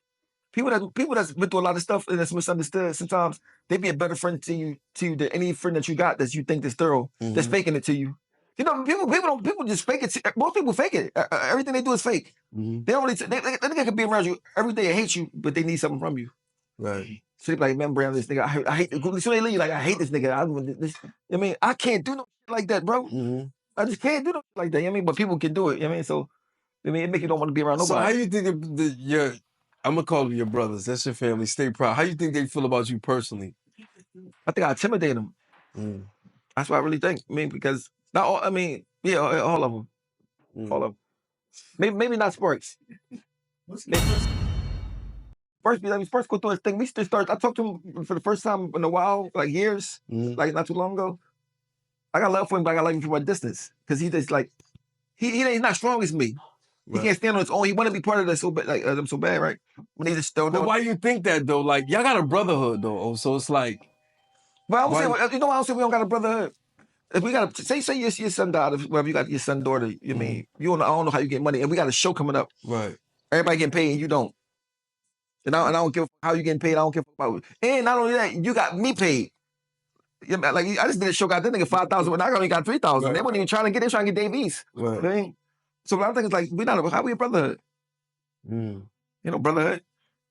people that's been through a lot of stuff and that's misunderstood. Sometimes they be a better friend to you than any friend that you got that you think is thorough. That's faking it to you. You know, people just fake it. Most people fake it. Everything they do is fake. They don't really. They nigga could be around you every day and hate you, but they need something from you. Right. So they be like, man, Brown, this nigga, I hate. So they leave like, I hate this nigga. I mean, I can't do no shit like that, bro. I just can't do no shit like that. You know what I mean, but people can do it. You know what I mean, so I mean, it make you don't want to be around nobody. So how you think your, I'm gonna call them your brothers. That's your family. Stay proud. How you think they feel about you personally? I think I intimidate them. That's what I really think. I mean, because not all. I mean, yeah, all of them. All of them. Maybe not Sparks. First, let me first go through his thing. We still start. I talked to him for the first time in a while, like years, like not too long ago. I got love for him, but I got love him from a distance because he just like he's not strong as me. He can't stand on his own. He want to be part of that so bad, like them so bad, right? When he just still. But why you think that though? Like y'all got a brotherhood though, so it's like. Well, I would say, you know, I don't say we don't got a brotherhood. If we got say your son died, wherever you got your son, daughter, you mean you don't. I don't know how you get money, and we got a show coming up. Right. Everybody getting paid, and you don't. And I don't give how you getting paid. I don't care about it. And not only that, you got me paid. Yeah, like I just did a show, got that nigga 5,000, when I only got 3,000. Right. They weren't even trying to get. They trying to get Dave East. Right. I mean, so what I'm thinking is like, we not. How we a brotherhood? You know, brotherhood.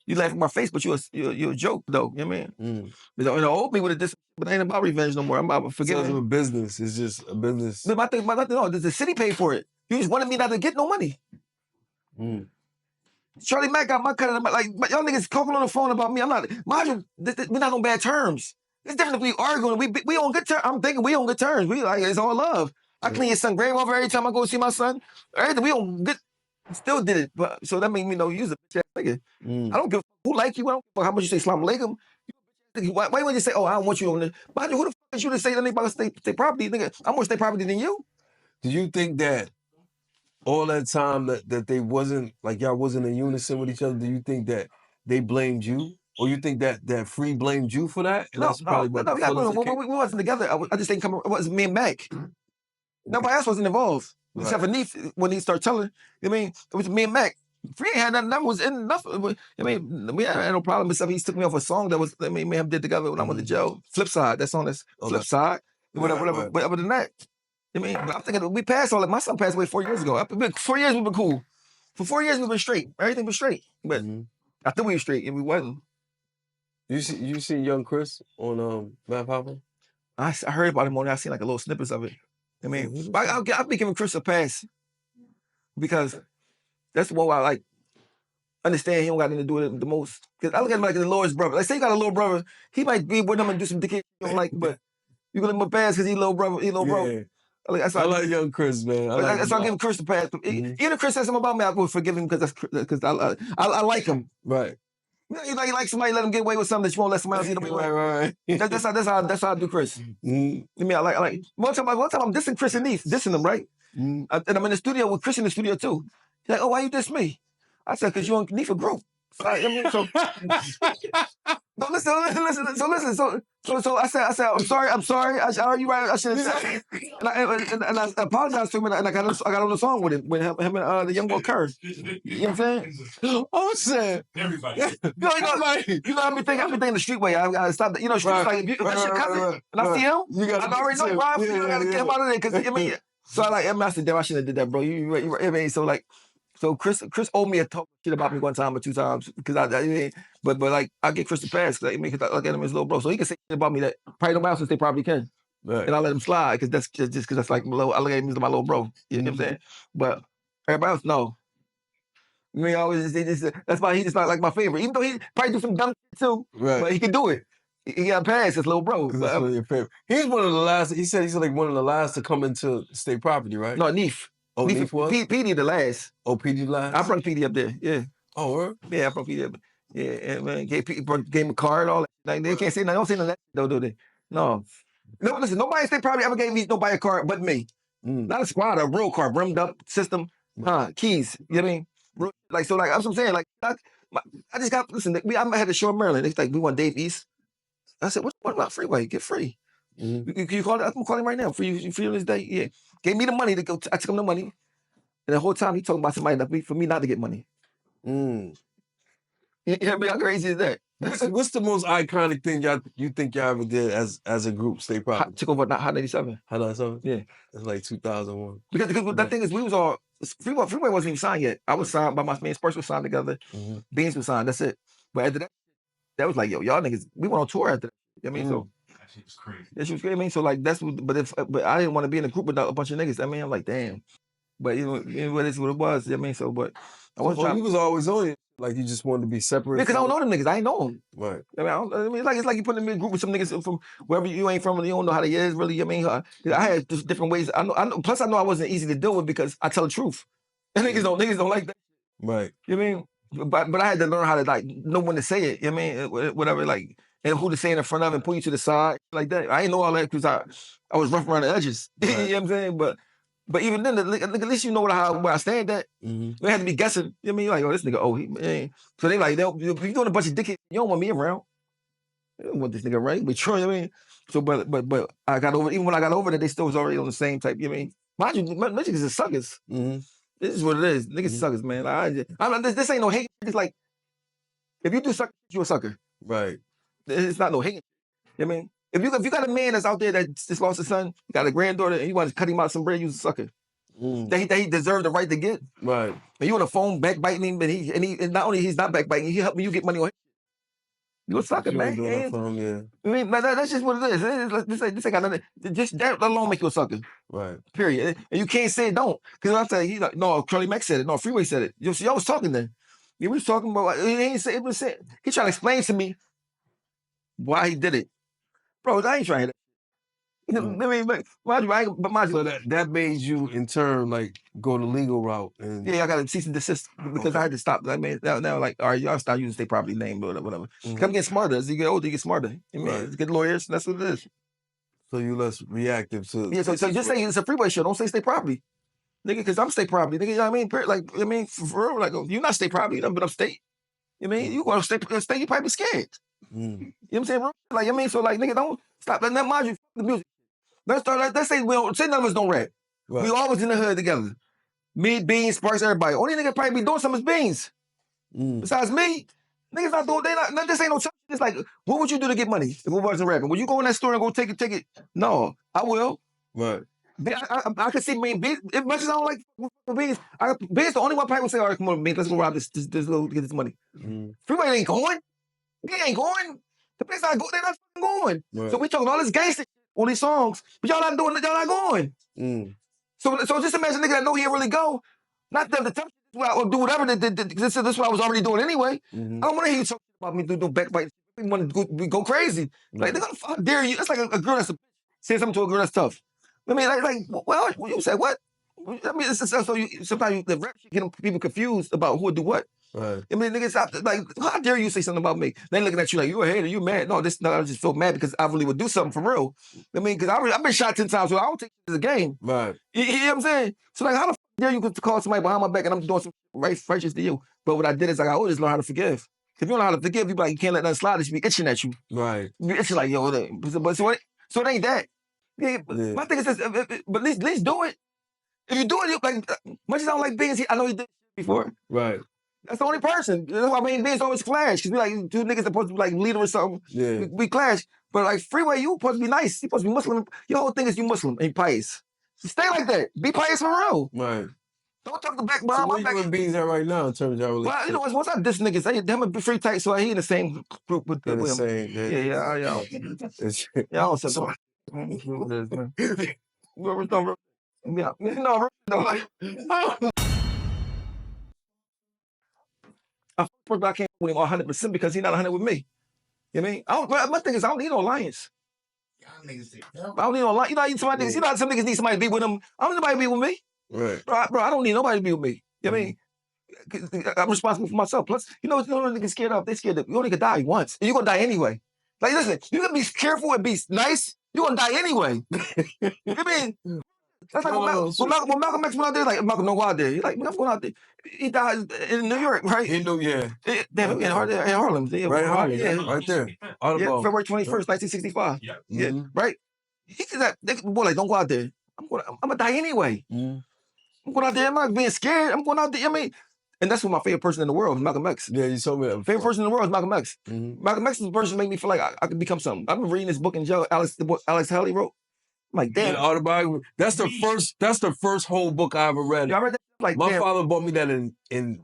You laugh in my face, but you're a joke though. You know what I mean? You know, old me with a dis, but it ain't about revenge no more. I'm about forgiving. It's a business. It's just a business. But my thing, no, the city paid for it. You just wanted me not to get no money. Charlie Mack got my cut of like y'all niggas talking on the phone about me. I'm not. Mind you, we're not on bad terms. It's different if we arguing. We on good terms. I'm thinking we on good terms. We like it's all love. I clean his son grave over every time I go see my son. Everything we on good. Still did it, but so that made me know you's a bitch ass nigga. I don't give a who like you. I don't give a how much you say Salam Alaikum. Why would you say, oh, I don't want you on there? Mind you, who the fuck is you to say anything about state property, nigga? I'm more state property than you. Do you think that all that time that they wasn't, like y'all wasn't in unison with each other, do you think that they blamed you? Or you think that Free blamed you for that? And No, that's probably we wasn't together. I just didn't come. It was me and Mack. Nobody else wasn't involved. Right. Except for Neef, when he started telling, I mean, it was me and Mack. Free ain't had nothing, that was enough. I mean, we had no problem, except he took me off a song that was, I mean, me and him did together when I went to jail. Flip Side, that song that's Flip Side. Whatever. But other than that, I mean, I'm thinking we passed all that. My son passed away 4 years ago. 4 years we've been cool. For 4 years we've been straight. Everything was straight. But I thought we were straight and we wasn't. You see Young Chris on Matt Papa? I heard about him on there. I seen like a little snippets of it. I mean, I'll be giving Chris a pass because that's the one where I like understand he don't got anything to do with it the most. Because I look at him like the Lord's brother. Like say you got a little brother, he might be with him and do some dickhead you don't like, but you gonna give him a pass because he little brother, bro. I like Young Chris, man. That's why I give him Chris a pass. Even if Chris says something about me, I will forgive him because I like him. Right. You know, you like somebody, let him get away with something that you won't let somebody else get away with. Right. That's how I do Chris. I mean, I like one time I'm dissing Chris and Neef, dissing them, right? And I'm in the studio with Chris in the studio too. He's like, oh, why you diss me? I said, because you and Neef a group. So I said, I'm sorry. You right. I should have said, and I apologized to him, and I got on the song with him and the young boy Kerr. You know what I'm saying? Oh shit! Everybody. You know, I've been thinking the street way. I stopped. You know, street like if that's your cousin, and I see him, I already know. I gotta get him out of there because I mean. So I said, damn, I shouldn't have did that, bro. You I mean, so like. So Chris owed me a talk shit about me one time or two times because but like I get Chris a pass because I look at him as little bro, so he can say shit about me that probably nobody else they probably can, right. And I let him slide because that's just because that's like I look at him as my little bro. You know what I'm saying? But everybody else no. I mean, always that's why he just not like my favorite, even though he probably do some dumb shit too, right. But he can do it. He got a pass, his little bro. That's one of your favorite. He's one of the last. He said he's like one of the last to come into state property, right? No, Neef. Oh, Neef was? PD the last. Oh, PD last? I brought PD up there, yeah. Oh, word? Yeah, I brought PD up. Yeah, man. Gave him a card, all that. Like, they can't say nothing. Don't say none of that, though, do they? No. No, listen, nobody they probably ever gave nobody a card but me. Not a squad, a real card, brimmed up system, keys. You know what I mean? Like, so, like, that's what I'm saying. Like, I just got, listen, I had a show in Maryland. It's like, we want Dave East. I said, what about Freeway? Get free. Mm-hmm. Can you call it? I'm calling him right now. Free on this day? Yeah. Gave me the money to go. I took him the money. And the whole time he talking about somebody for me not to get money. Mm. You know what I mean? How crazy is that? What's the most iconic thing you think y'all ever did as a group? Stay Property. Took over Hot 97. Hot 97? Yeah. It's like 2001. Because that thing is, we was all, Freeway wasn't even signed yet. I was signed by my man Spurs was signed together. Mm-hmm. Beans was signed. That's it. But after that was like, yo, y'all niggas, we went on tour after that. You know what I mean? So that shit was crazy. that shit was crazy. I mean, so like that's what, but I didn't want to be in a group with a bunch of niggas. I mean, I'm like, damn. But you know what it was. You know what I mean? So, but I wasn't trying. You was always on it. Like you just wanted to be separate. Because I don't know them niggas. I ain't know them. Right. I mean, it's like you put them in a group with some niggas from wherever you ain't from and you don't know how they is really. You know what I mean? I had just different ways. I know. Plus, I know I wasn't easy to deal with because I tell the truth. Niggas don't like that. Right. You know what I mean? But I had to learn how to like know when to say it. You know what I mean? Whatever, like, and who to say in front of and pull you to the side like that. I ain't know all that because I was rough around the edges. Right. You know what I'm saying? But even then, at least you know where I stand at. Mm-hmm. They had to be guessing. You know what I mean? Like, oh, this nigga, he man. So they like, if you're doing a bunch of dickheads, you don't want me around. You don't want this nigga around. But you know what I mean? So, but I got over, even when I got over that, they still was already on the same type. You know what I mean? Mind you, niggas is suckers. Mm-hmm. This is what it is. Niggas suckers, man. This ain't no hate. It's like, if you do sucker, you a sucker. Right. It's not no hate. You know what I mean? If you got a man that's out there that just lost a son, got a granddaughter, and you want to cut him out some bread, you's a sucker. That he deserved the right to get. Right. And you on the phone backbiting him, and not only he's not backbiting, he helping you get money on him. You a sucker, man. Yeah. I mean, that's just what it is. This ain't got nothing. Just that alone make you a sucker. Right. Period. And you can't say it don't. Because I tell you, he's like, no, Charlie Mack said it. No, Freeway said it. Y'all was talking then. He was talking about, he ain't say it. He trying to explain to me why he did it. Bro, I ain't trying to. I mean, but mind you, so that made you in turn like go the legal route. And yeah, I got to cease and desist because I had to stop. I mean, now like, all right, y'all start using Stay Property name or whatever. Come get smarter. As you get older, you get smarter. I mean, get lawyers. That's what it is. So you less reactive to. Yeah, so just say it's a Freeway show. Don't say Stay Property, nigga, because I'm Stay Property, nigga. You know what I mean? Like, I mean, for real, like, you not Stay Property, you done been upstate. You know what I mean? You want to stay, you probably be scared. You know what I'm saying? Like, I mean, so like, nigga, don't stop. Let mind you, the music. Let's say none of us don't rap. Right. We always in the hood together. Me, Beans, Sparks, everybody. Only nigga probably be doing something is Beans. Besides me, niggas not doing, this ain't no time. It's like, what would you do to get money if it wasn't rapping? Would you go in that store and go take it? No, I will. Right. I can see me, Beans, as much as I don't like Beans, Beans the only one probably would say, all right, come on, Beans, let's go rob this little, get this money. Freeway ain't going. He ain't going. The place I go, they're not going. Right. So we talking all this gangster on these songs, but y'all not doing it, y'all not going. So just imagine a nigga that know he'll really go, not them to touch or do whatever, this is what I was already doing anyway. I don't want to hear you talk about me doing backbiting. We want to go crazy. Like, they're gonna, how dare you? That's like a girl that's saying something to a girl that's tough. I mean, well, you say what? I mean, sometimes the rap shit get people confused about who would do what. Right. I mean, niggas, like, how dare you say something about me? They looking at you like, you a hater, you mad. No, I just feel mad because I really would do something for real. I mean, because I've been shot 10 times, so I don't take it as a game. Right. You know what I'm saying? So, like, how the fuck dare you call somebody behind my back and I'm doing some righteous to you? But what I did is, like, I always learn how to forgive. If you don't know how to forgive, you be like, you can't let nothing slide. They should be itching at you. Right. You be itching like, yo, so it ain't that. Yeah. My thing is this, but at least do it. If you do it, like, much as I don't like Beans, I know he did before. Right. That's the only person. That's why I mean, Beans always clash. Because we like two niggas supposed to be like leader or something. Yeah. We clash. But like Freeway, you supposed to be nice. You supposed to be Muslim. Your whole thing is you Muslim and you pious. So stay like that. Be pious for real. Right. Don't talk the back behind my back. Where you and Beans at right now in terms of your relationship? Well, you know, once I diss niggas, them a free tight, so he in the same group with him. Yeah. I don't say so. I can't with him 100% because he's not 100 with me. You know what I mean? My thing is, I don't need no alliance. I don't need no alliance. You know, some niggas need somebody to be with them. I don't need nobody to be with me. Right. Bro, I don't need nobody to be with me. You know what I mean? I'm responsible for myself. Plus, you know what niggas scared of? They scared that you only could die once. And you're going to die anyway. Like, listen, you can be careful and be nice. You're going to die anyway. You know what I mean? That's like when Malcolm X went out there, like Malcolm don't go out there. He's like, I'm going out there. He died in New York, right? He knew, yeah. Damn, in Harlem. Right in Harlem, yeah. right there. Yeah, February 21st, 1965. Yeah, right? He said that, boy, like, don't go out there. I'm gonna die anyway. I'm going out there, I'm not being scared. I'm going out there, I mean, and that's what my favorite person in the world is, Malcolm X. Yeah, you told me that. Favorite person in the world is Malcolm X. Malcolm X is the person who made me feel like I could become something. I've been reading this book in jail, the book Alex Haley wrote. I'm like, damn. Autobiography. That's the first whole book I ever read. Yeah, I read that. Like, my father bought me that in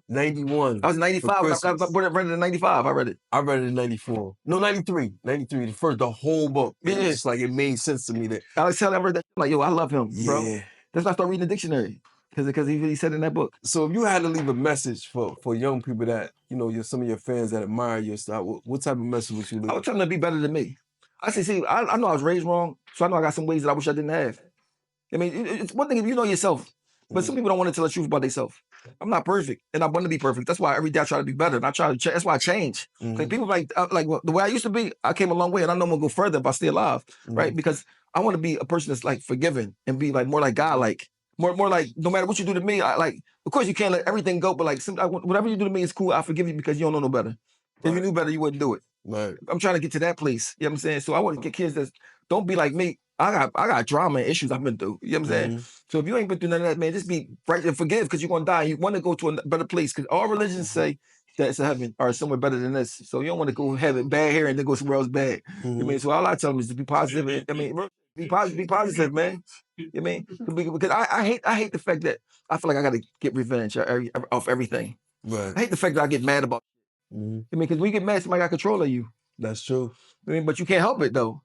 91. I was in 95. I read it in 95. I read it. I read it in 94. No, 93. 93. The whole book. Yeah. It's like it made sense to me that Alex Haley, I read that. I'm like, yo, I love him, bro. Yeah. That's why I started reading the dictionary. Because he really said in that book. So if you had to leave a message for young people that, you know, some of your fans that admire your style, what type of message would you leave? I would tell them to be better than me. I say, see, I know I was raised wrong, so I know I got some ways that I wish I didn't have. I mean, it's one thing if you know yourself, but some people don't want to tell the truth about themselves. I'm not perfect, and I want to be perfect. That's why every day I try to be better, and I try to. That's why I change. Like people like the way I used to be, I came a long way, and I know I'm gonna go further if I stay alive, right? Because I want to be a person that's like forgiving and be like more like God, like more like no matter what you do to me, I like. Of course, you can't let everything go, but like whatever you do to me is cool. I forgive you because you don't know no better. Right. If you knew better, you wouldn't do it. Right. I'm trying to get to that place. You know what I'm saying? So I want to get kids that don't be like me. I got drama and issues I've been through. You know what I'm saying? So if you ain't been through none of that, man, just be right and forgive because you're gonna die. You want to go to a better place because all religions say that it's a heaven or somewhere better than this. So you don't want to go heaven bad here and then go somewhere else bad. You know what I mean? So all I tell them is to be positive. I mean, be positive, man. You know what I mean? Because I hate the fact that I feel like I got to get revenge off everything. Right. I hate the fact that I get mad about. I mean, because when you get mad, somebody got control of you. That's true. I mean, but you can't help it though.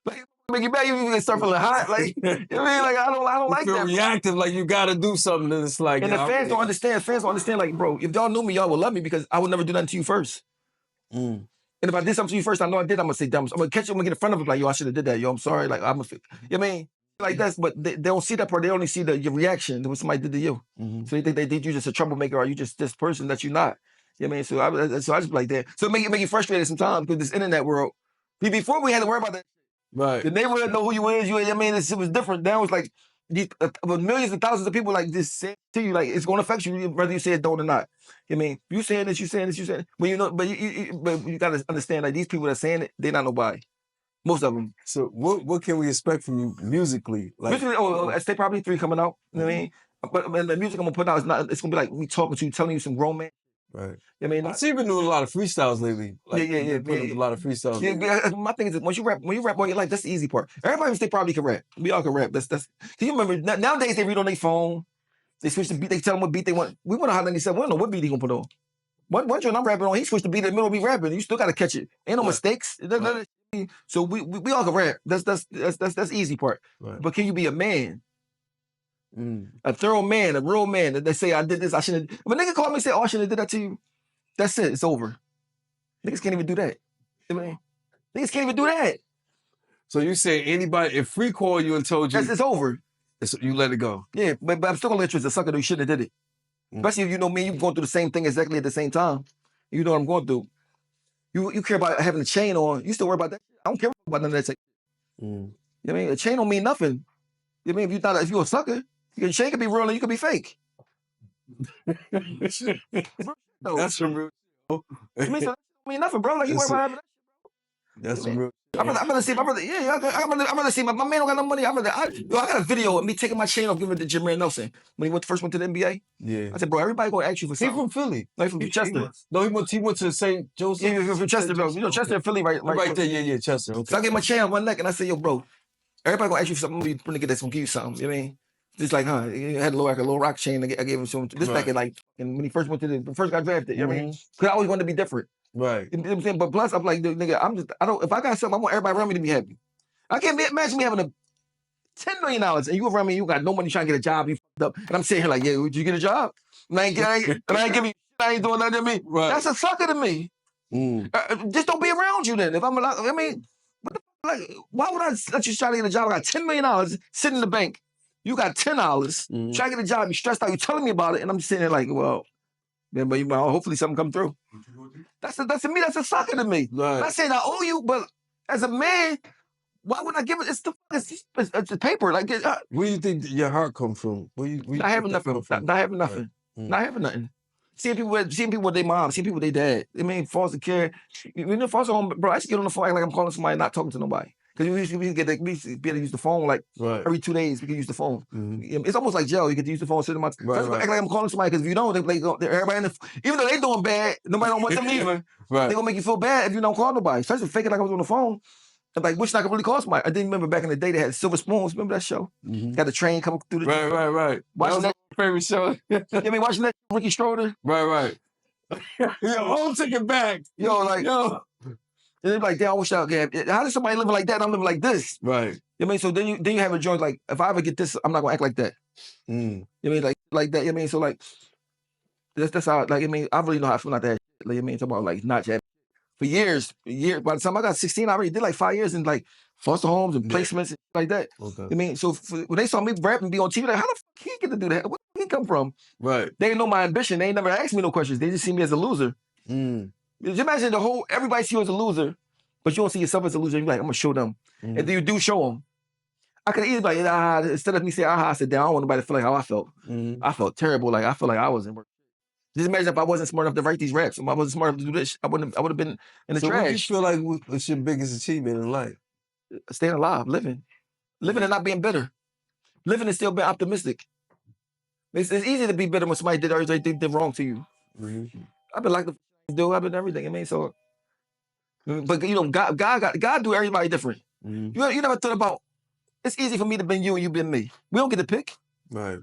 Like, make you mad, you start feeling hot. Like, you know what I mean? Like, I don't like feel that. Reactive, like you gotta do something. And it's like, and the fans don't understand. Fans don't understand. Like, bro, if y'all knew me, y'all would love me because I would never do nothing to you first. And if I did something to you first, I know I did. I'm gonna say, damn, I'm gonna catch you. I'm gonna get in front of it. Like, yo, I should have did that. Yo, I'm sorry. Like, you know what I mean? Like that's, but they don't see that part. They only see your reaction to what somebody did to you. So they think they did you just a troublemaker or you just this person that you're not. You know what I mean? So I just be like that. So it make you frustrated sometimes because this internet world. Before we had to worry about that. Right. The neighborhood know who you is. I mean, it was different. Now it's like these millions and thousands of people like this say to you, like it's gonna affect you whether you say it don't or not. I mean, you saying this, you saying this, you saying it. But you know, but you gotta understand like these people that saying it, they're not nobody. Most of them. So what can we expect from you musically? Like, musically, State Property 3 coming out. You know what I mean? But the music I'm gonna put out is not. It's gonna be like me talking to you, telling you some romance. Right. I mean, I see you've been doing a lot of freestyles lately. Like, yeah. A lot of freestyles. Yeah, my thing is when you rap all your life, that's the easy part. Everybody in State Property can rap. We all can rap. That's. Can you remember nowadays they read on their phone. They switch the beat. They tell them what beat they want. We went on Hot 97. We don't know what beat he gonna put on. One joint I'm rapping on, he switched the beat in the middle of me rapping. You still gotta catch it. Ain't no mistakes. Right. So we all can rap. That's easy part. Right. But can you be a man? A thorough man, a real man. That they say I did this, I shouldn't. If a nigga called me and say, "Oh, I shouldn't have did that to you," that's it. It's over. Niggas can't even do that. I mean, niggas can't even do that. So you say anybody if Free called you and told you it's over, you let it go. Yeah, but I'm still gonna let you as a sucker that you shouldn't have did it. Especially if you know me, you're going through the same thing exactly at the same time. You know what I'm going through. You care about having a chain on. You still worry about that. I don't care about none of that. You know what I mean? A chain don't mean nothing. You know what I mean? If you're a sucker, your chain could be real and you could be fake. That's some real. I mean, so that don't mean nothing, bro. Like you worry about having that. That's some real. I'm gonna see my brother. Yeah, I'm gonna see my man don't got no money. I got a video of me taking my chain off, giving it to Jameer Nelson when he first went to the NBA. Yeah, I said, bro, everybody gonna ask you for something. He from Philly. No, he from Chester. He went to St. Joseph. Yeah, he from Chester, bro. You know Chester and Philly, right there. Yeah, Chester. Okay. So I get my chain on one neck and I say, yo, bro, everybody gonna ask you for something. I'm gonna get this. I'm gonna give you something. You know what I mean? Just like, he had a little rock chain. I gave him some. This back in when he first went to first got drafted. You know what I mean? Because I always wanted to be different. Right. You know what I'm saying? But plus, I'm like, nigga, if I got something, I want everybody around me to be happy. I can't imagine me having $10 million and you around me, you got no money trying to get a job, you fucked up. And I'm sitting here like, yeah, did you get a job? And I ain't giving you shit, I ain't doing nothing to me. Right. That's a sucker to me. Just don't be around you then. If I'm allowed, I mean, why would I let you try to get a job? I got $10 million sitting in the bank. You got $10, try to get a job, you stressed out, you telling me about it, and I'm just sitting there like, well, then, but hopefully something come through. That's to me, that's a sucker to me. Right. I'm not saying I owe you, but as a man, Why would I give it? It's the paper. Like, where do you think your heart come from? Where you not having nothing. Not having nothing. Right. Not having nothing. Seeing people with their mom, seeing people with their dad. I mean, foster care. When you foster home, bro, I used to get on the phone like I'm calling somebody, not talking to nobody. Because we used to be able to use the phone like every 2 days. We could use the phone. It's almost like jail. You get to use the phone. Sit in my act like I'm calling somebody. Because if you don't, everybody in the, even though they doing bad, nobody don't want them either. They gonna make you feel bad if you don't call nobody. Especially faking like I was on the phone. I'm like, wishing I could really call somebody. I didn't remember back in the day they had silver spoons. Remember that show? Got the train coming through the right. Watching that was my favorite show. You mean watching that Ricky Schroeder? Right. Yo, all took it back. Yo. And they're like, damn, I wish I could have. How does somebody living like that and I'm living like this? Right. You know what I mean? So then you have a joint like, if I ever get this, I'm not gonna act like that. You know what I mean? Like that. You know what I mean? So like, that's how, like, I mean, I really know how I feel like that. Like, you know what I mean? Talking about like not that. For years. By the time I got 16, I already did like 5 years in like foster homes and placements and like that. Okay. I mean, so when they saw me rap and be on TV, like, how the fuck he get to do that? Where did he come from? Right. They didn't know my ambition. They ain't never asked me no questions. They just see me as a loser. Just imagine everybody see you as a loser, but you don't see yourself as a loser. You're like, I'm gonna show them. And then you do show them. I could easily be like, instead of me saying, I said, down, I don't want nobody to feel like how I felt. I felt terrible. Like, I felt like I wasn't working. Just imagine if I wasn't smart enough to write these raps. If I wasn't smart enough to do this, I would have been in the trash. What do you feel like was your biggest achievement in life? Staying alive, living and not being bitter. Living and still being optimistic. It's easy to be bitter when somebody did everything wrong to you. I've been like the do. I've been everything. I mean, so, but you know, God do everybody different. You never thought about. It's easy for me to be you and you been me. We don't get to pick. Right.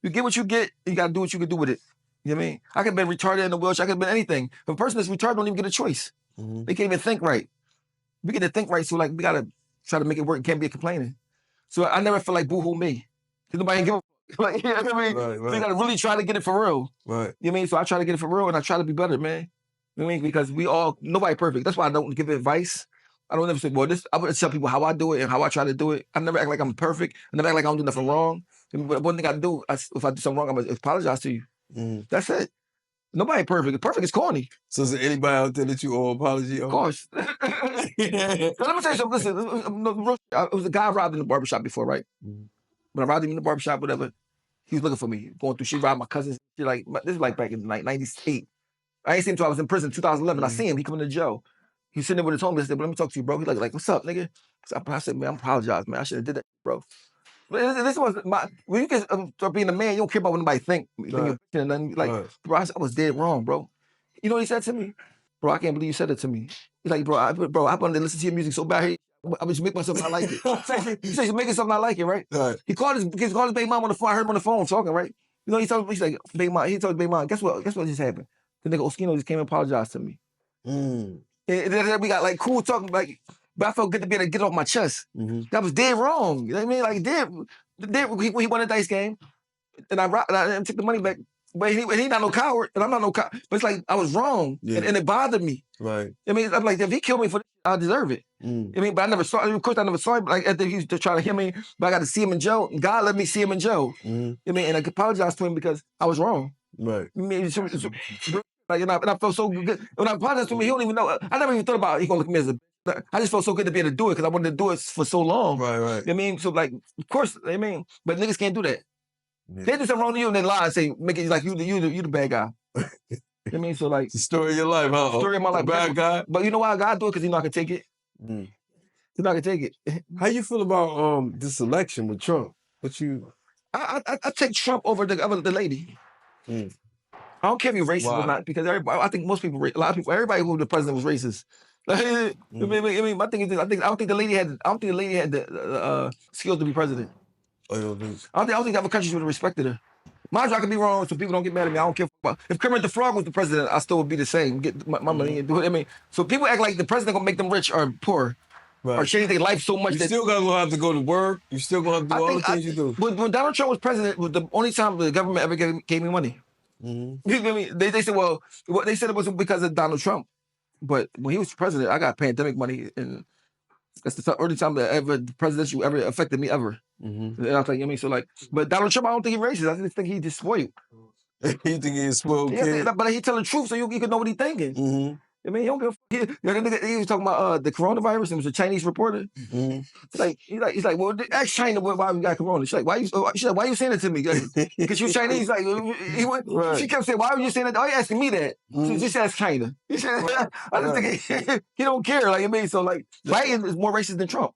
You get what you get. You gotta do what you can do with it. You know what I mean? I could have been retarded in the wheelchair. I could have been anything. If a person that's retarded don't even get a choice. They can't even think right. We get to think right, so like we gotta try to make it work. Can't be complaining. So I never feel like boo-hoo me. Because nobody give a like, you know what I mean? Right. So you gotta really try to get it for real. Right. You know what I mean? So I try to get it for real and I try to be better, man. You know what I mean? Because nobody perfect. That's why I don't give advice. I don't ever say, well, I would tell people how I do it and how I try to do it. I never act like I'm perfect. I never act like I don't do nothing wrong. But one thing I do, if I do something wrong, I'm gonna apologize to you. That's it. Nobody perfect. Perfect is corny. So is there anybody out there that you owe an apology on? Of course. So let me tell you something. Listen, it was a guy I robbed in the barbershop before, right? When I robbed him in the barbershop, whatever, he was looking for me. Going through shit, robbed my cousins. This is like back in like 98. I ain't seen him until I was in prison in 2011. I see him. He coming to jail. He was sitting there with his homie. I said, let me talk to you, bro. He's like, what's up, nigga? I said, man, I apologize, man. I should have did that, bro. This was when you get start being a man, you don't care about what anybody think. Right. And then bro, I was dead wrong, bro. You know what he said to me? Bro, I can't believe you said it to me. He's like, bro, I wanted to listen to your music so bad. I just make myself not like it. He said, you're making something not like it, right? Right. He called his baby mom on the phone. I heard him on the phone talking, right? You know, he's like, baby mom, he told his baby mom, guess what just happened? The nigga Oschino just came and apologized to me. And then we got like cool talking, like, but I felt good to be able to get off my chest. That was dead wrong. You know what I mean? Like, he won a dice game, and I took the money back. But he not no coward, and I'm not no coward. But it's like, I was wrong, and it bothered me. Right. I mean, I'm like, if he killed me for this, I deserve it. I mean, but I never saw, of course I never saw him, like, after he was trying to hit me, but I got to see him in jail. God let me see him in jail. I mean, and I apologized to him because I was wrong. Right. I mean, like, and I felt so good. When I apologized to him, he don't even know. I never even thought about he gonna look at me as a. I just felt so good to be able to do it because I wanted to do it for so long. Right. You know what I mean? So like, of course, I mean, but niggas can't do that. They do something wrong to you and they lie and say, make it like you the bad guy. You know what I mean? So like, it's the story of your life, huh? Story of my life. Bad guy. But you know why God do it? Because he know I can take it. He's not gonna take it. How you feel about this election with Trump? I take Trump over the lady. I don't care if you're racist or not, because I think most people, a lot of people, everybody who the president was racist. I mean, my thing is, I don't think the lady had the skills to be president. I don't think other countries would have respected her. Mind you, I could be wrong, so people don't get mad at me. I don't care. If Kermit the Frog was the president, I still would be the same. Get my money and do it. I mean, so people act like the president gonna make them rich or poor, or change their life so much. You still gonna have to go to work. You still gonna have to do all the things you do. When Donald Trump was president, was the only time the government ever gave me money. You know what I mean? They said, well, they said it was because of Donald Trump, but when he was president, I got pandemic money, and that's the only time that the presidential ever affected me ever. And I was like, I mean, so like, but Donald Trump, I don't think he's racist. I just think he just spoiled. You think he's spoiled? Yeah, but he telling the truth, so you can know what he's thinking. I mean, he don't give a fuck. He was talking about the coronavirus. It was a Chinese reporter. He's like, well, ask China why we got corona. She's like, why you saying it to me? Because you Chinese. Like, she kept saying, why were you saying that? Why are you asking me that? So just ask China. He said, I just think he don't care. Like, I mean, so like, Biden is more racist than Trump.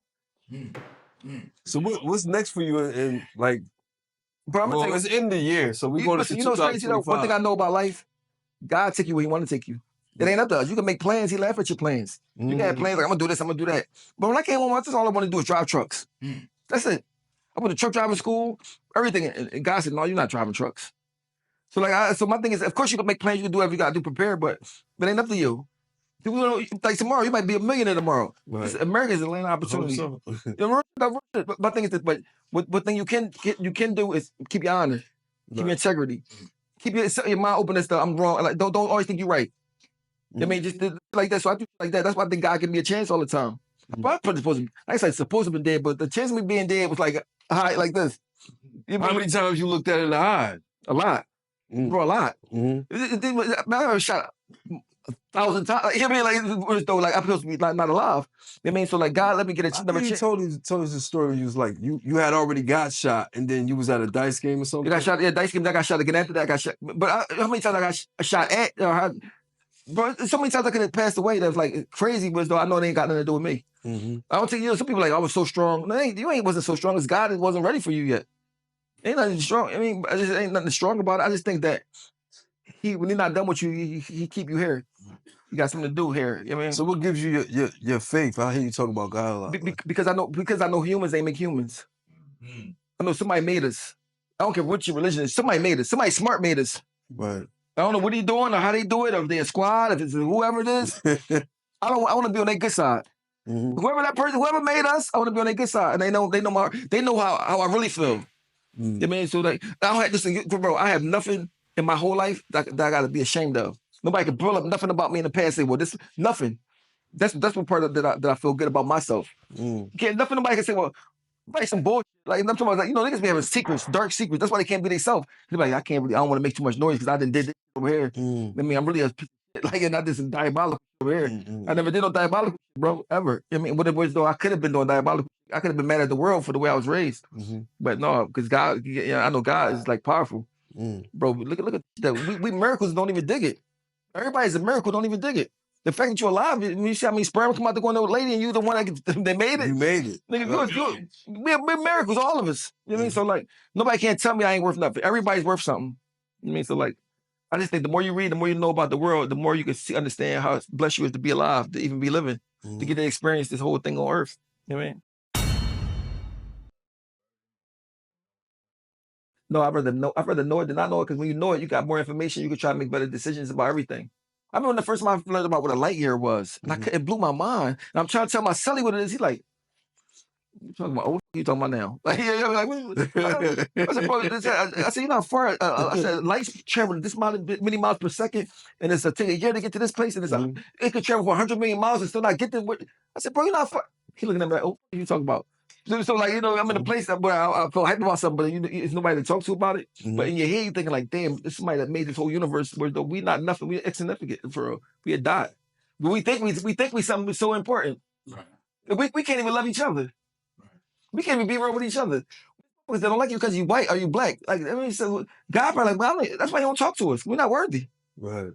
So what's next for you in like? Bro, I'm gonna tell you, it's in the year, so we're going to you know, crazy though. One thing I know about life, God take you where He want to take you. It ain't up to us. You can make plans. He laugh at your plans. You can have plans like, I'm going to do this, I'm going to do that. But when I came home, that's all I want to do is drive trucks. That's it. I went to truck driving school, everything. And God said, no, you're not driving trucks. So like, so my thing is, of course you can make plans, you can do whatever you got to do, prepare, but it ain't up to you. Like tomorrow, you might be a millionaire tomorrow. Right. America is a land of opportunity. So. My thing is that, but what thing you can do is keep your honor, keep your integrity, keep your mind open and stuff. I'm wrong. Like don't always think you're right. I mean, just like that. So I do like that. That's why I think God give me a chance all the time. But I'm supposed to be dead, but the chance of me being dead was like high, like this. How many times you looked at it in the eye? A lot, bro, a lot. I was shot 1,000 times. You know what I mean? Like I'm supposed to be not alive. You know what I mean? So like God let me get another chance. You told us the story. You was like you had already got shot, and then you was at a dice game or something. You got shot. Yeah, dice game. I got shot again after that. I got shot. But how many times I got shot at? Bro, so many times I could have passed away. That was like crazy, but though I know it ain't got nothing to do with me. I don't think some people like I was so strong. No, you wasn't so strong. It's God that wasn't ready for you yet. Ain't nothing strong. I mean, ain't nothing strong about it. I just think that when he's not done with you, he keep you here. You got something to do here. You know what I mean? So what gives you your faith? I hear you talk about God a lot. Because I know humans ain't make humans. I know somebody made us. I don't care what your religion is. Somebody made us. Somebody smart made us. Right. I don't know what he's doing or how they do it, or if they're a squad, if it's whoever it is. I want to be on their good side. Whoever made us, I want to be on their good side. And they know how I really feel. You know what I mean? So like, I have nothing in my whole life that I got to be ashamed of. Nobody can pull up nothing about me in the past and say, well, this nothing. That's what part of that I feel good about myself. Nobody can say, well, like some bullshit. Like I'm talking about, like, niggas be having secrets, dark secrets. That's why they can't be themselves. They're like, I don't want to make too much noise because I did this over here. I mean, I'm really and I did some diabolical over here. I never did no diabolical shit, bro, ever. I mean, what it was though, I could have been doing diabolical. I could have been mad at the world for the way I was raised. But no, because God, I know God is like powerful. Bro, look at that. We miracles don't even dig it. Everybody's a miracle, don't even dig it. The fact that you're alive, you see how many sperm come out to go into a lady and you the one that made it? You made it. Nigga, we're miracles, all of us. You know what I mean? So like, nobody can't tell me I ain't worth nothing. Everybody's worth something. You know what I mean? So like, I just think the more you read, the more you know about the world, the more you can understand how blessed you is to be alive, to even be living, to get to experience this whole thing on earth. You know what I mean? No, I'd rather know it than not know it, because when you know it, you got more information, you can try to make better decisions about everything. I remember the first time I learned about what a light year was, and it blew my mind. And I'm trying to tell my celly what it is. He's like, "You talking about? What you talking about now?" Like, I said, "Bro," I said, "You know how far?" I said, "Lights travel this many miles per second, and it's take a year to get to this place, and it could travel for 100 million miles and still not get there." I said, "Bro, you know how far?" He looking at me like, "Oh, what are you talking about?" So like, I'm in a place where I feel hyped about something, but it's nobody to talk to about it. But in your head, you're thinking like, damn, this is somebody that made this whole universe where we not nothing, we're insignificant for real. We had died. But we think we something so important. Right. We can't even love each other. Right. We can't even be real with each other. Because they don't like you because you white or you black. Like, I mean, so God probably like, well, that's why he don't talk to us. We're not worthy. Right.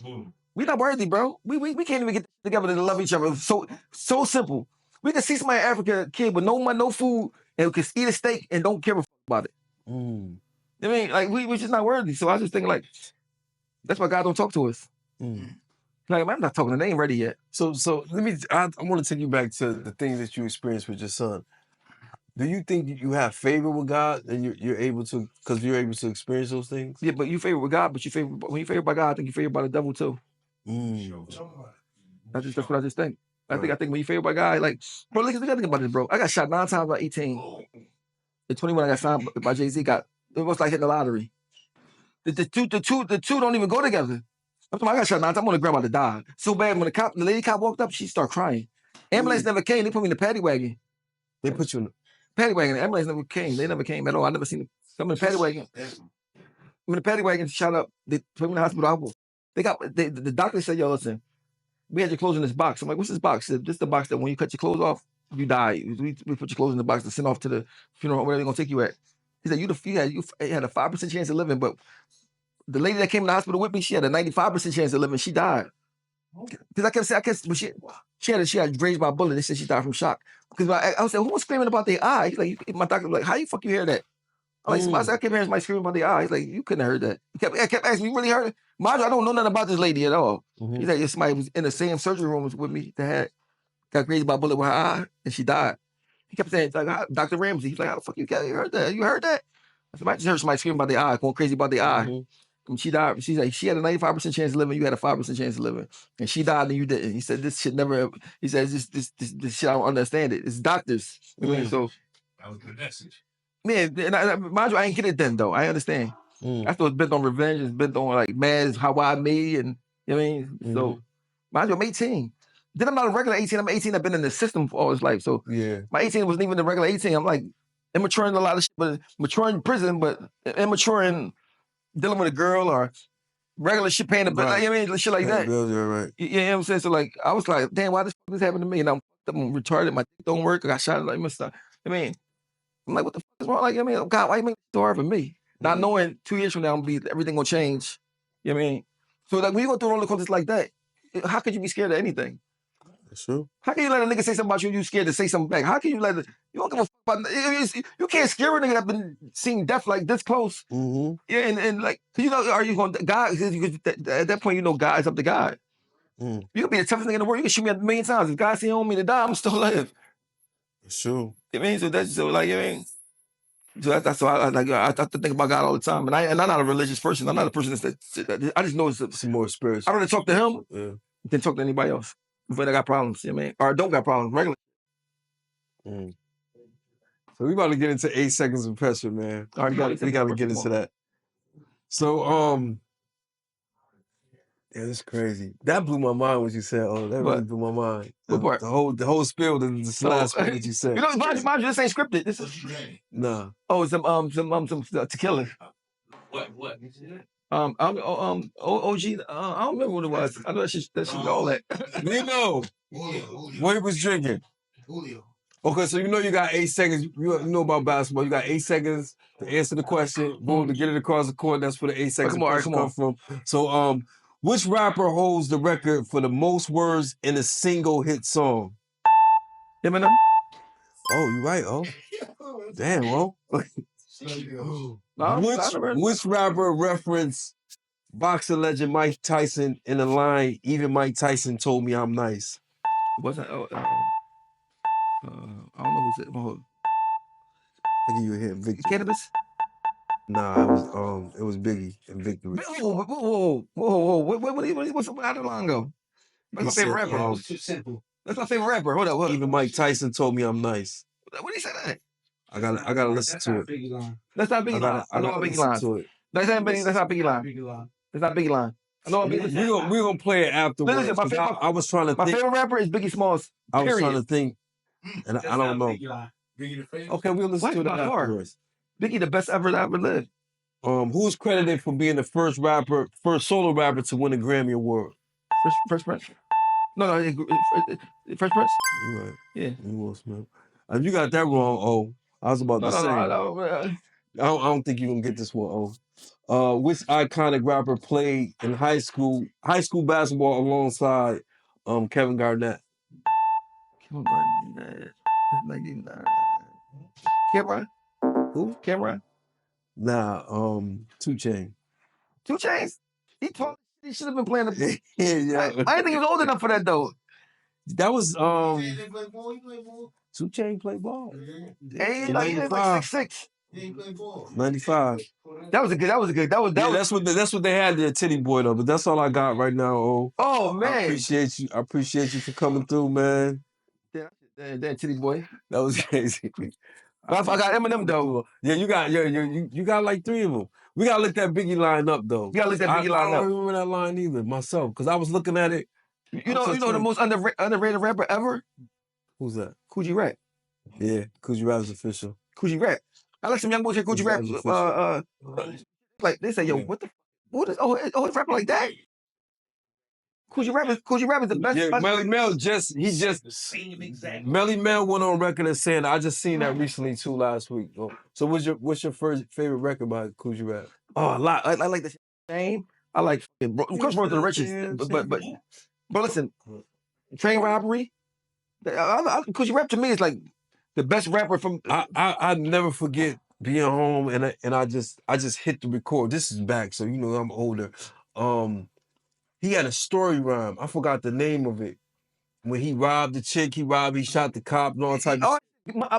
We're not worthy, bro. We can't even get together to love each other. So simple. We can see somebody in Africa, kid with no money, no food, and can eat a steak and don't care about it. I mean, like, we're just not worthy. So I was just thinking, like, that's why God don't talk to us. Like, I'm not talking, they ain't ready yet. So I want to take you back to the things that you experienced with your son. Do you think you have favor with God and you're able to, because you're able to experience those things? Yeah, but you favor with God, but when you favor by God, I think you favor by the devil too. That's what I just think. I think when you favor by God, like, bro, look at think about this, bro. I got shot 9 times by 18. At 21, I got signed by Jay-Z. It was like hitting the lottery. The two don't even go together. I got shot 9 times. I'm on the ground about to die. So bad when the lady cop walked up, she started crying. Ambulance never came. They put me in the paddy wagon. They put you in the paddy wagon. The ambulance never came. They never came at all. I never seen them. I'm in the paddy wagon. I'm in the paddy wagon, shot up. They put me in the hospital. The doctor said, yo, listen, we had your clothes in this box. I'm like, what's this box? He said, this is the box that when you cut your clothes off, you die. We put your clothes in the box to send off to the funeral home, wherever they're gonna take you at. He said, you had a 5% chance of living, but the lady that came to the hospital with me, she had a 95% chance of living. She died. Because but she had raised by a bullet. They said she died from shock. Because I was like, who was screaming about their eye? He's like, my doctor was like, how you fuck you hear that? I'm like, I kept hearing somebody screaming about their eye. He's like, you couldn't have heard that. He kept asking me, you really heard it? Mind you, I don't know nothing about this lady at all. He's like, somebody was in the same surgery room with me that got grazed by a bullet with her eye, and she died. He kept saying, like, Dr. Ramsey. He's like, how the fuck you heard that? You heard that? I said, I just heard somebody screaming about their eye, going crazy about their eye. And she died. She's like, she had a 95% chance of living. You had a 5% chance of living, and she died and you didn't. He said, this shit never. He said, this shit, I don't understand it. It's doctors. I mean, so that was the message. Man, and mind you, I ain't get it then though. I understand. I thought it's bent on revenge. It's bent on like mad how I made, and you know what I mean. So mind you, I'm 18. Then I'm not a regular 18. I'm 18. I've been in the system for all his life. So my 18 wasn't even the regular 18. I'm like immature in a lot of shit, but mature in prison, but immature in dealing with a girl or regular shit paying the bill. Like, you know what I mean, shit like that. Bills, right. You know what I'm saying? So like, I was like, damn, why this fuck this happened to me? And I'm retarded. My dick don't work. I got shot like my stuff. I mean, I'm like, what the fuck is wrong? Like, I mean, God, why you make it so hard for me? Not knowing 2 years from now, everything gonna change. You know what I mean? So like, when you go through roller coasters like that, how could you be scared of anything? That's true. How can you let a nigga say something about you and you scared to say something back? How can you let you don't give a fuck about you can't scare a nigga that been seeing death like this close. Yeah, and like, you know, are you going to God? At that point, you know, God is up to God. You can be the toughest nigga in the world. You can shoot me 1,000,000 times. If God say on me to die, I'm still alive. That's true. You know what I mean? So that's so like, you know what I mean? So that's why I have to think about God all the time. And I'm not a religious person. I'm not a person that I just know it's more spiritual. I'd rather talk to him than talk to anybody else. But I got problems, you know what I mean? Or don't got problems, regular. So we about to get into 8 seconds of pressure, man. All right, we gotta get into that. So yeah, that's crazy. That blew my mind what you said. Oh, that really blew my mind. What part? The whole spiel, this last part that you said. You know, mind you, this ain't scripted. This is Oh, some tequila. What? OG. I don't remember what it was. I know that she all that. Nino, what he was drinking? Julio. Okay, so you know you got 8 seconds. You know about basketball. You got 8 seconds to answer the question. Boom, to get it across the court. That's where the 8 seconds come from. So, which rapper holds the record for the most words in a single hit song? Eminem. Oh, you right, oh. Damn, oh. Which rapper referenced boxing legend Mike Tyson in the line, even Mike Tyson told me I'm nice? What's that? I don't know who's it. I'll give you a hint. Victory. Cannabis? Nah, it was Biggie and Victory. Whoa. How did the line go? That's my favorite rapper. Too simple. That's my favorite rapper. Hold up. Even Mike Tyson told me I'm nice. What did he say that? I gotta listen to it. That's not Biggie line. I know about Biggie line. That's not Biggie line. That's not Biggie line. I know we're gonna play it afterwards. Listen, I was trying to think. My favorite rapper is Biggie Smalls. I was trying to think, and I don't know. Okay, we'll listen to it afterwards. Biggie, the best ever that ever lived. Who's credited for being the first solo rapper to win a Grammy Award? Fresh Prince. No, Fresh Prince. You're right. Yeah. Will Smith. If you got that wrong, I was about to say. I don't think you're gonna get this one, which iconic rapper played in high school basketball alongside Kevin Garnett? Kevin Garnett. 99. Cameron? Who? Cameron? Nah, 2 Chainz. 2 Chainz? He should have been playing the yeah. I didn't think he was old enough for that though. That was 2 Chainz played ball. Hey, he like 6'6". He ain't play ball. 95. That was good. That's what they had there, Titty Boy though. But that's all I got right now. Oh man, I appreciate you for coming through, man. That Titty Boy. That was crazy. I got Eminem though. Yeah, you got like 3 of them. We gotta look that Biggie line up though. We gotta look that Biggie line up. I don't remember that line either myself, because I was looking at it. You know the most underrated rapper ever? Who's that? Coogee Rap. Yeah, Coogee Rap is official. Coogee Rap. I like some young boys here, Coogee Rap. Like they say, yo, what is rapping like that? Coogee Rap is the best. Yeah, Melly Mel Melly Mel went on record as saying, I just seen that recently too last week. So what's your favorite record by Coogee Rap? Oh, a lot. I like the name. I like of course Bro to the Riches, but listen, Train Robbery. Coogee Rap to me is like the best rapper from. I never forget being home and I just hit the record. This is back, so you know I'm older. He had a story rhyme. I forgot the name of it. When he robbed the chick, he shot the cop and all type of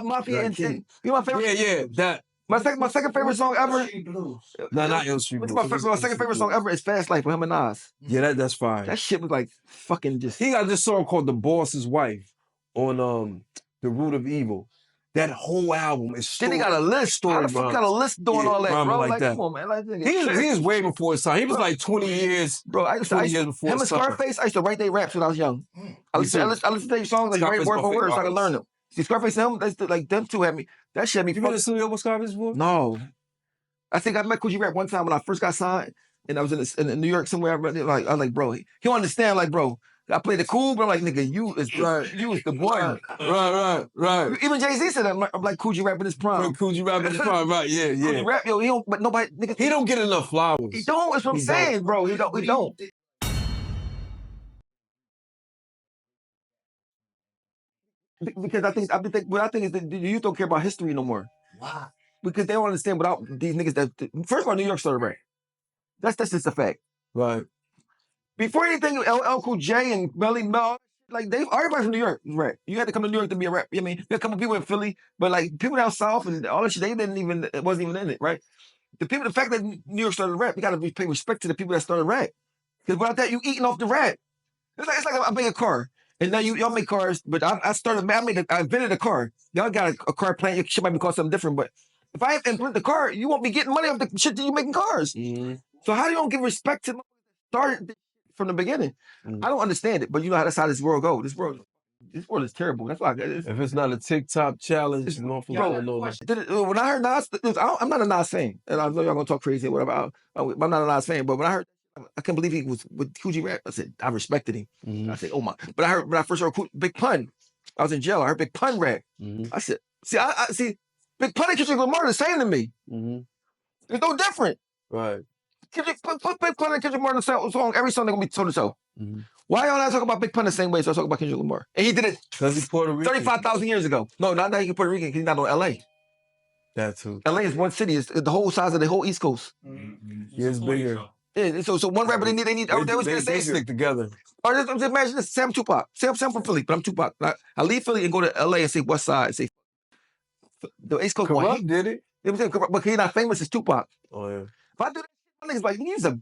Mafia and you know my favorite. Yeah, that. My second favorite song ever. No, not Ill Street Blues. My second favorite song ever is Fast Life with him and Nas. Yeah, that's fine. That shit was like fucking just. He got this song called The Boss's Wife on The Root of Evil. That whole album is story. Then he got a list. How the fuck got a list doing all that, bro? Like that. Come on, man. Like, he was way before his time. He was like 20 years. Bro, I used to him and Scarface, I used to write their raps when I was young. I listened to their songs, like write word for word so I could learn them. See, Scarface and them, like them two had me. That shit had me. You been in the studio with Scarface before? No. I think I met Coogee Rap one time when I first got signed, and I was in New York somewhere. I was like, bro, he don't understand, like, bro. I played it cool, but I'm like, nigga, you is the boy. Right. Even Jay-Z said that. I'm like Coogee Rap in his prime. Coogee Rap in his prime, right, yeah. Coogee Rap, yo, he don't, but nobody, nigga. He don't get enough flowers. He don't, that's what I'm saying, bro. He don't. Because I think is that the youth don't care about history no more. Why? Because they don't understand without these niggas first of all, New York started rap. That's just a fact. Right. Before anything, LL Cool J and Melly Mel, like everybody from New York was rap. You had to come to New York to be a rap. I mean, there are a couple people in Philly, but like people down south and all that shit, it wasn't even in it, right? The fact that New York started rap, you gotta pay respect to the people that started rap. Because without that, you eating off the rap. It's like I make a car. And now y'all make cars, but I invented a car. Y'all got a car plant, your shit might be called something different, but if I invent the car, you won't be getting money off the shit that you making cars. Mm-hmm. So how do you don't give respect to start from the beginning? Mm-hmm. I don't understand it, but you know that's how this world goes. This world is terrible. That's why. If it's not a TikTok challenge, when I heard Nas, I'm not a Nas fan, and I know y'all gonna talk crazy or whatever. I'm not a Nas fan, but when I heard, I couldn't believe he was with Coogee Rap. I said I respected him. Mm-hmm. I said, oh my! But when I first heard Big Pun, I was in jail. I heard Big Pun rap. Mm-hmm. I said, I see. Big Pun and Kendrick Lamar the same to me. Mm-hmm. It's no different. Right. Put Big Pun and Kendrick Lamar in the song. Every song they're gonna be toe to toe. Why y'all not talk about Big Pun the same way? So I talk about Kendrick Lamar, and he did it. Because he's Puerto Rican. 35,000 years ago. No, not that he's Puerto Rican. He's not on L.A. That too. L.A. is one city. It's the whole size of the whole East Coast. Mm-hmm. Yeah, it's bigger. Yeah, so one rapper they need. They stick together. Or just imagine this. Say I'm Tupac. Say I'm from Philly, but I'm Tupac. I leave Philly and go to L.A. and say West Side and say the East Coast. Corrupt did it. But he's not famous as Tupac. Oh yeah. If I do that, my niggas like he's a.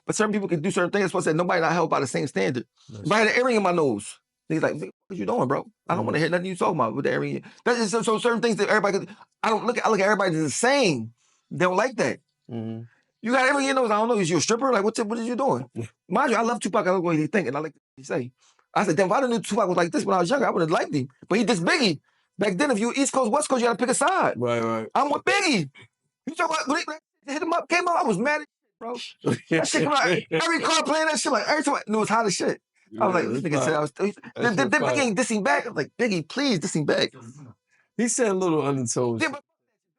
But certain people can do certain things. That's what I said. Nobody not held by the same standard. If I had an earring in my nose, he's like, "What you doing, bro? I don't want to hear nothing you talking about with the earring." That's just so certain things that everybody. I look at everybody the same. They don't like that. Mm-hmm. You got everything in your nose. I don't know. Is you a stripper? Like, what is you doing? Mind you, I love Tupac. I love what he think, and I like what he say. I said, damn, if I didn't know Tupac was like this when I was younger, I would have liked him. But he just Biggie. Back then, if you East Coast, West Coast, you got to pick a side. Right. I'm with Biggie. You talk about hit him up, came up. I was mad at bro. That shit come out. Every car playing that shit, like every time I knew it was hot as shit. I was like, this nigga said I was. Then Biggie ain't dissing back. I'm like, Biggie, please dissing back. He said a little untold. Yeah, but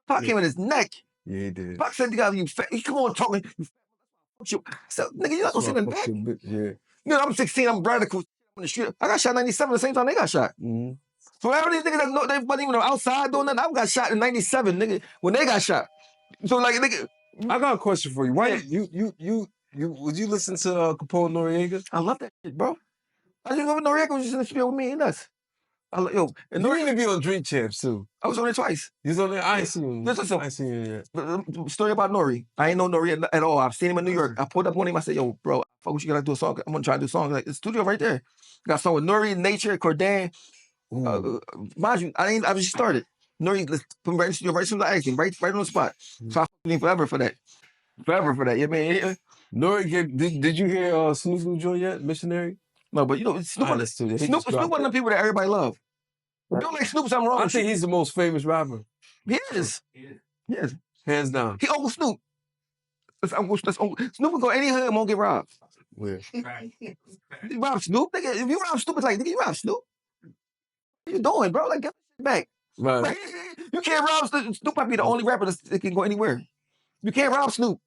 Pac came in his neck. Yeah, he did. Pac said, you fat. He come on talking. So, nigga, you not gonna say nothing back. Yeah. You know, I'm 16. I'm radical on the street. I got shot in 97 the same time they got shot. Mm-hmm. So all these niggas that know they wasn't even outside doing nothing. I got shot in 97, nigga, when they got shot. So like, nigga. I got a question for you. Why you would you listen to Capone Noriega? I love that shit, bro. I just love Noriega was just in the studio with me and us. And Noriega be on Dream Champs too. I was on there twice. You was on there? I ain't seen him. Listen, I ain't seen him yet. The story about Nori. I ain't know Nori at all. I've seen him in New York. I pulled up on him. I said, yo, bro, fuck what you gotta do a song. I'm gonna try to do a song. Like, the studio right there. Got a song with Nori, Nature, Cordan. Mind you, I just started. Nori, let's put him right in the studio, right as soon as I asked him, right on the spot. So I fucked him forever for that. You know what I mean? Nori, did you hear Snoop New Joint yet? Missionary? No, but you know, Snoop one of the people that everybody love. If you don't like Snoop, something wrong. I think he's the most famous rapper. He is. Hands down. He Uncle Snoop. Snoop will go any hood and won't get robbed. Yeah. You rob Snoop, nigga. If you rob Snoop, it's like, nigga, you rob Snoop. What you doing, bro? Like, get that shit back. Right. Like, you can't rob Snoop. Snoop might be the only rapper that can go anywhere. You can't rob Snoop.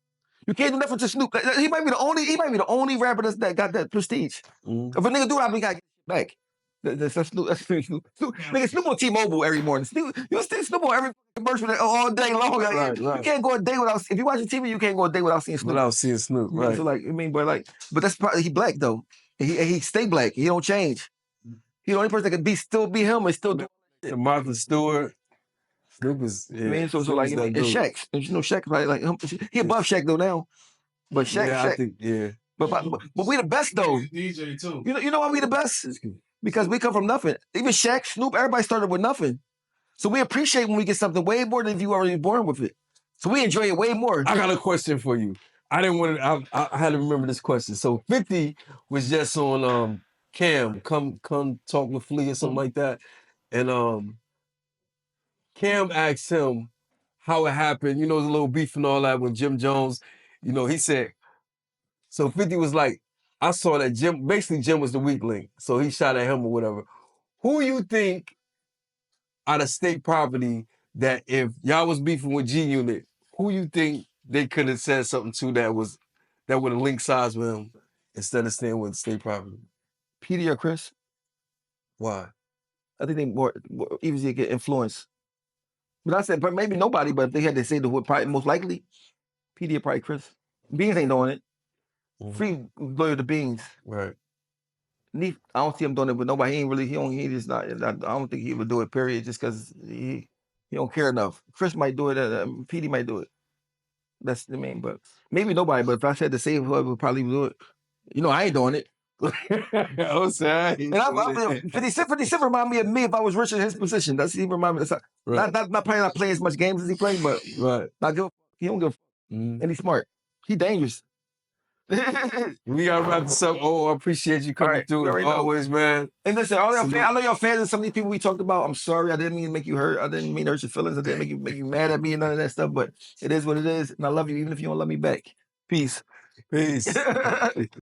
You can't do nothing to Snoop. Like, he might be the only rapper that got that prestige. If a nigga do rob, he got to get shit back. That's Snoop. That's Snoop. Nigga, Snoop on T-Mobile every morning. You see Snoop on every commercial all day long. Like, you can't go a day without. If you watching TV, you can't go a day without seeing Snoop. Without seeing Snoop, right? So like, I mean, but that's probably he black though. He stay black. He don't change. He the only person that can still be him and still do. Martha Stewart. Snoop is. Yeah. I mean, so like, that it's dude. Shaq. And you know, Shaq like him. He above Shaq though now. But Shaq, Yeah, Shaq. I think, yeah. But we the best though. DJ too. You know why we the best? Because we come from nothing. Even Shaq, Snoop, everybody started with nothing. So we appreciate when we get something way more than if you already born with it. So we enjoy it way more. I got a question for you. I didn't want to. I had to remember this question. So 50 was just on Cam, come talk with Flea or something like that, and Cam asked him how it happened. You know, the little beef and all that when Jim Jones. You know, he said. So 50 was like, I saw that Jim. Basically, Jim was the weak link, so he shot at him or whatever. Who you think out of state property that if y'all was beefing with G Unit, who you think they could have said something to that would have linked sides with him instead of staying with state property? PD or Chris? Why? I think they more easily get influence. But I said, but maybe nobody. But if they had to say the word, probably most likely, PD or probably Chris. Beans ain't doing it. Free loyal to Beans. Right. Neef, I don't see him doing it, but nobody. He just not. I don't think he would do it. Period. Just because he don't care enough. Chris might do it. PD might do it. That's the main. But maybe nobody. But if I said to save her, would probably do it. You know, I ain't doing it. I'm sorry. And 50 Cent remind me of me if I was rich in his position. That's he remind me. That's Right. not probably not playing as much games as he played, but Right. not give. He don't give. And he's smart. He dangerous. We gotta wrap this up. Oh, I appreciate you coming through as always, man. And listen, I know your fans and some of these people we talked about. I'm sorry, I didn't mean to make you hurt. I didn't mean to hurt your feelings. I didn't make you mad at me and none of that stuff. But it is what it is, and I love you even if you don't love me back. Peace. Peace.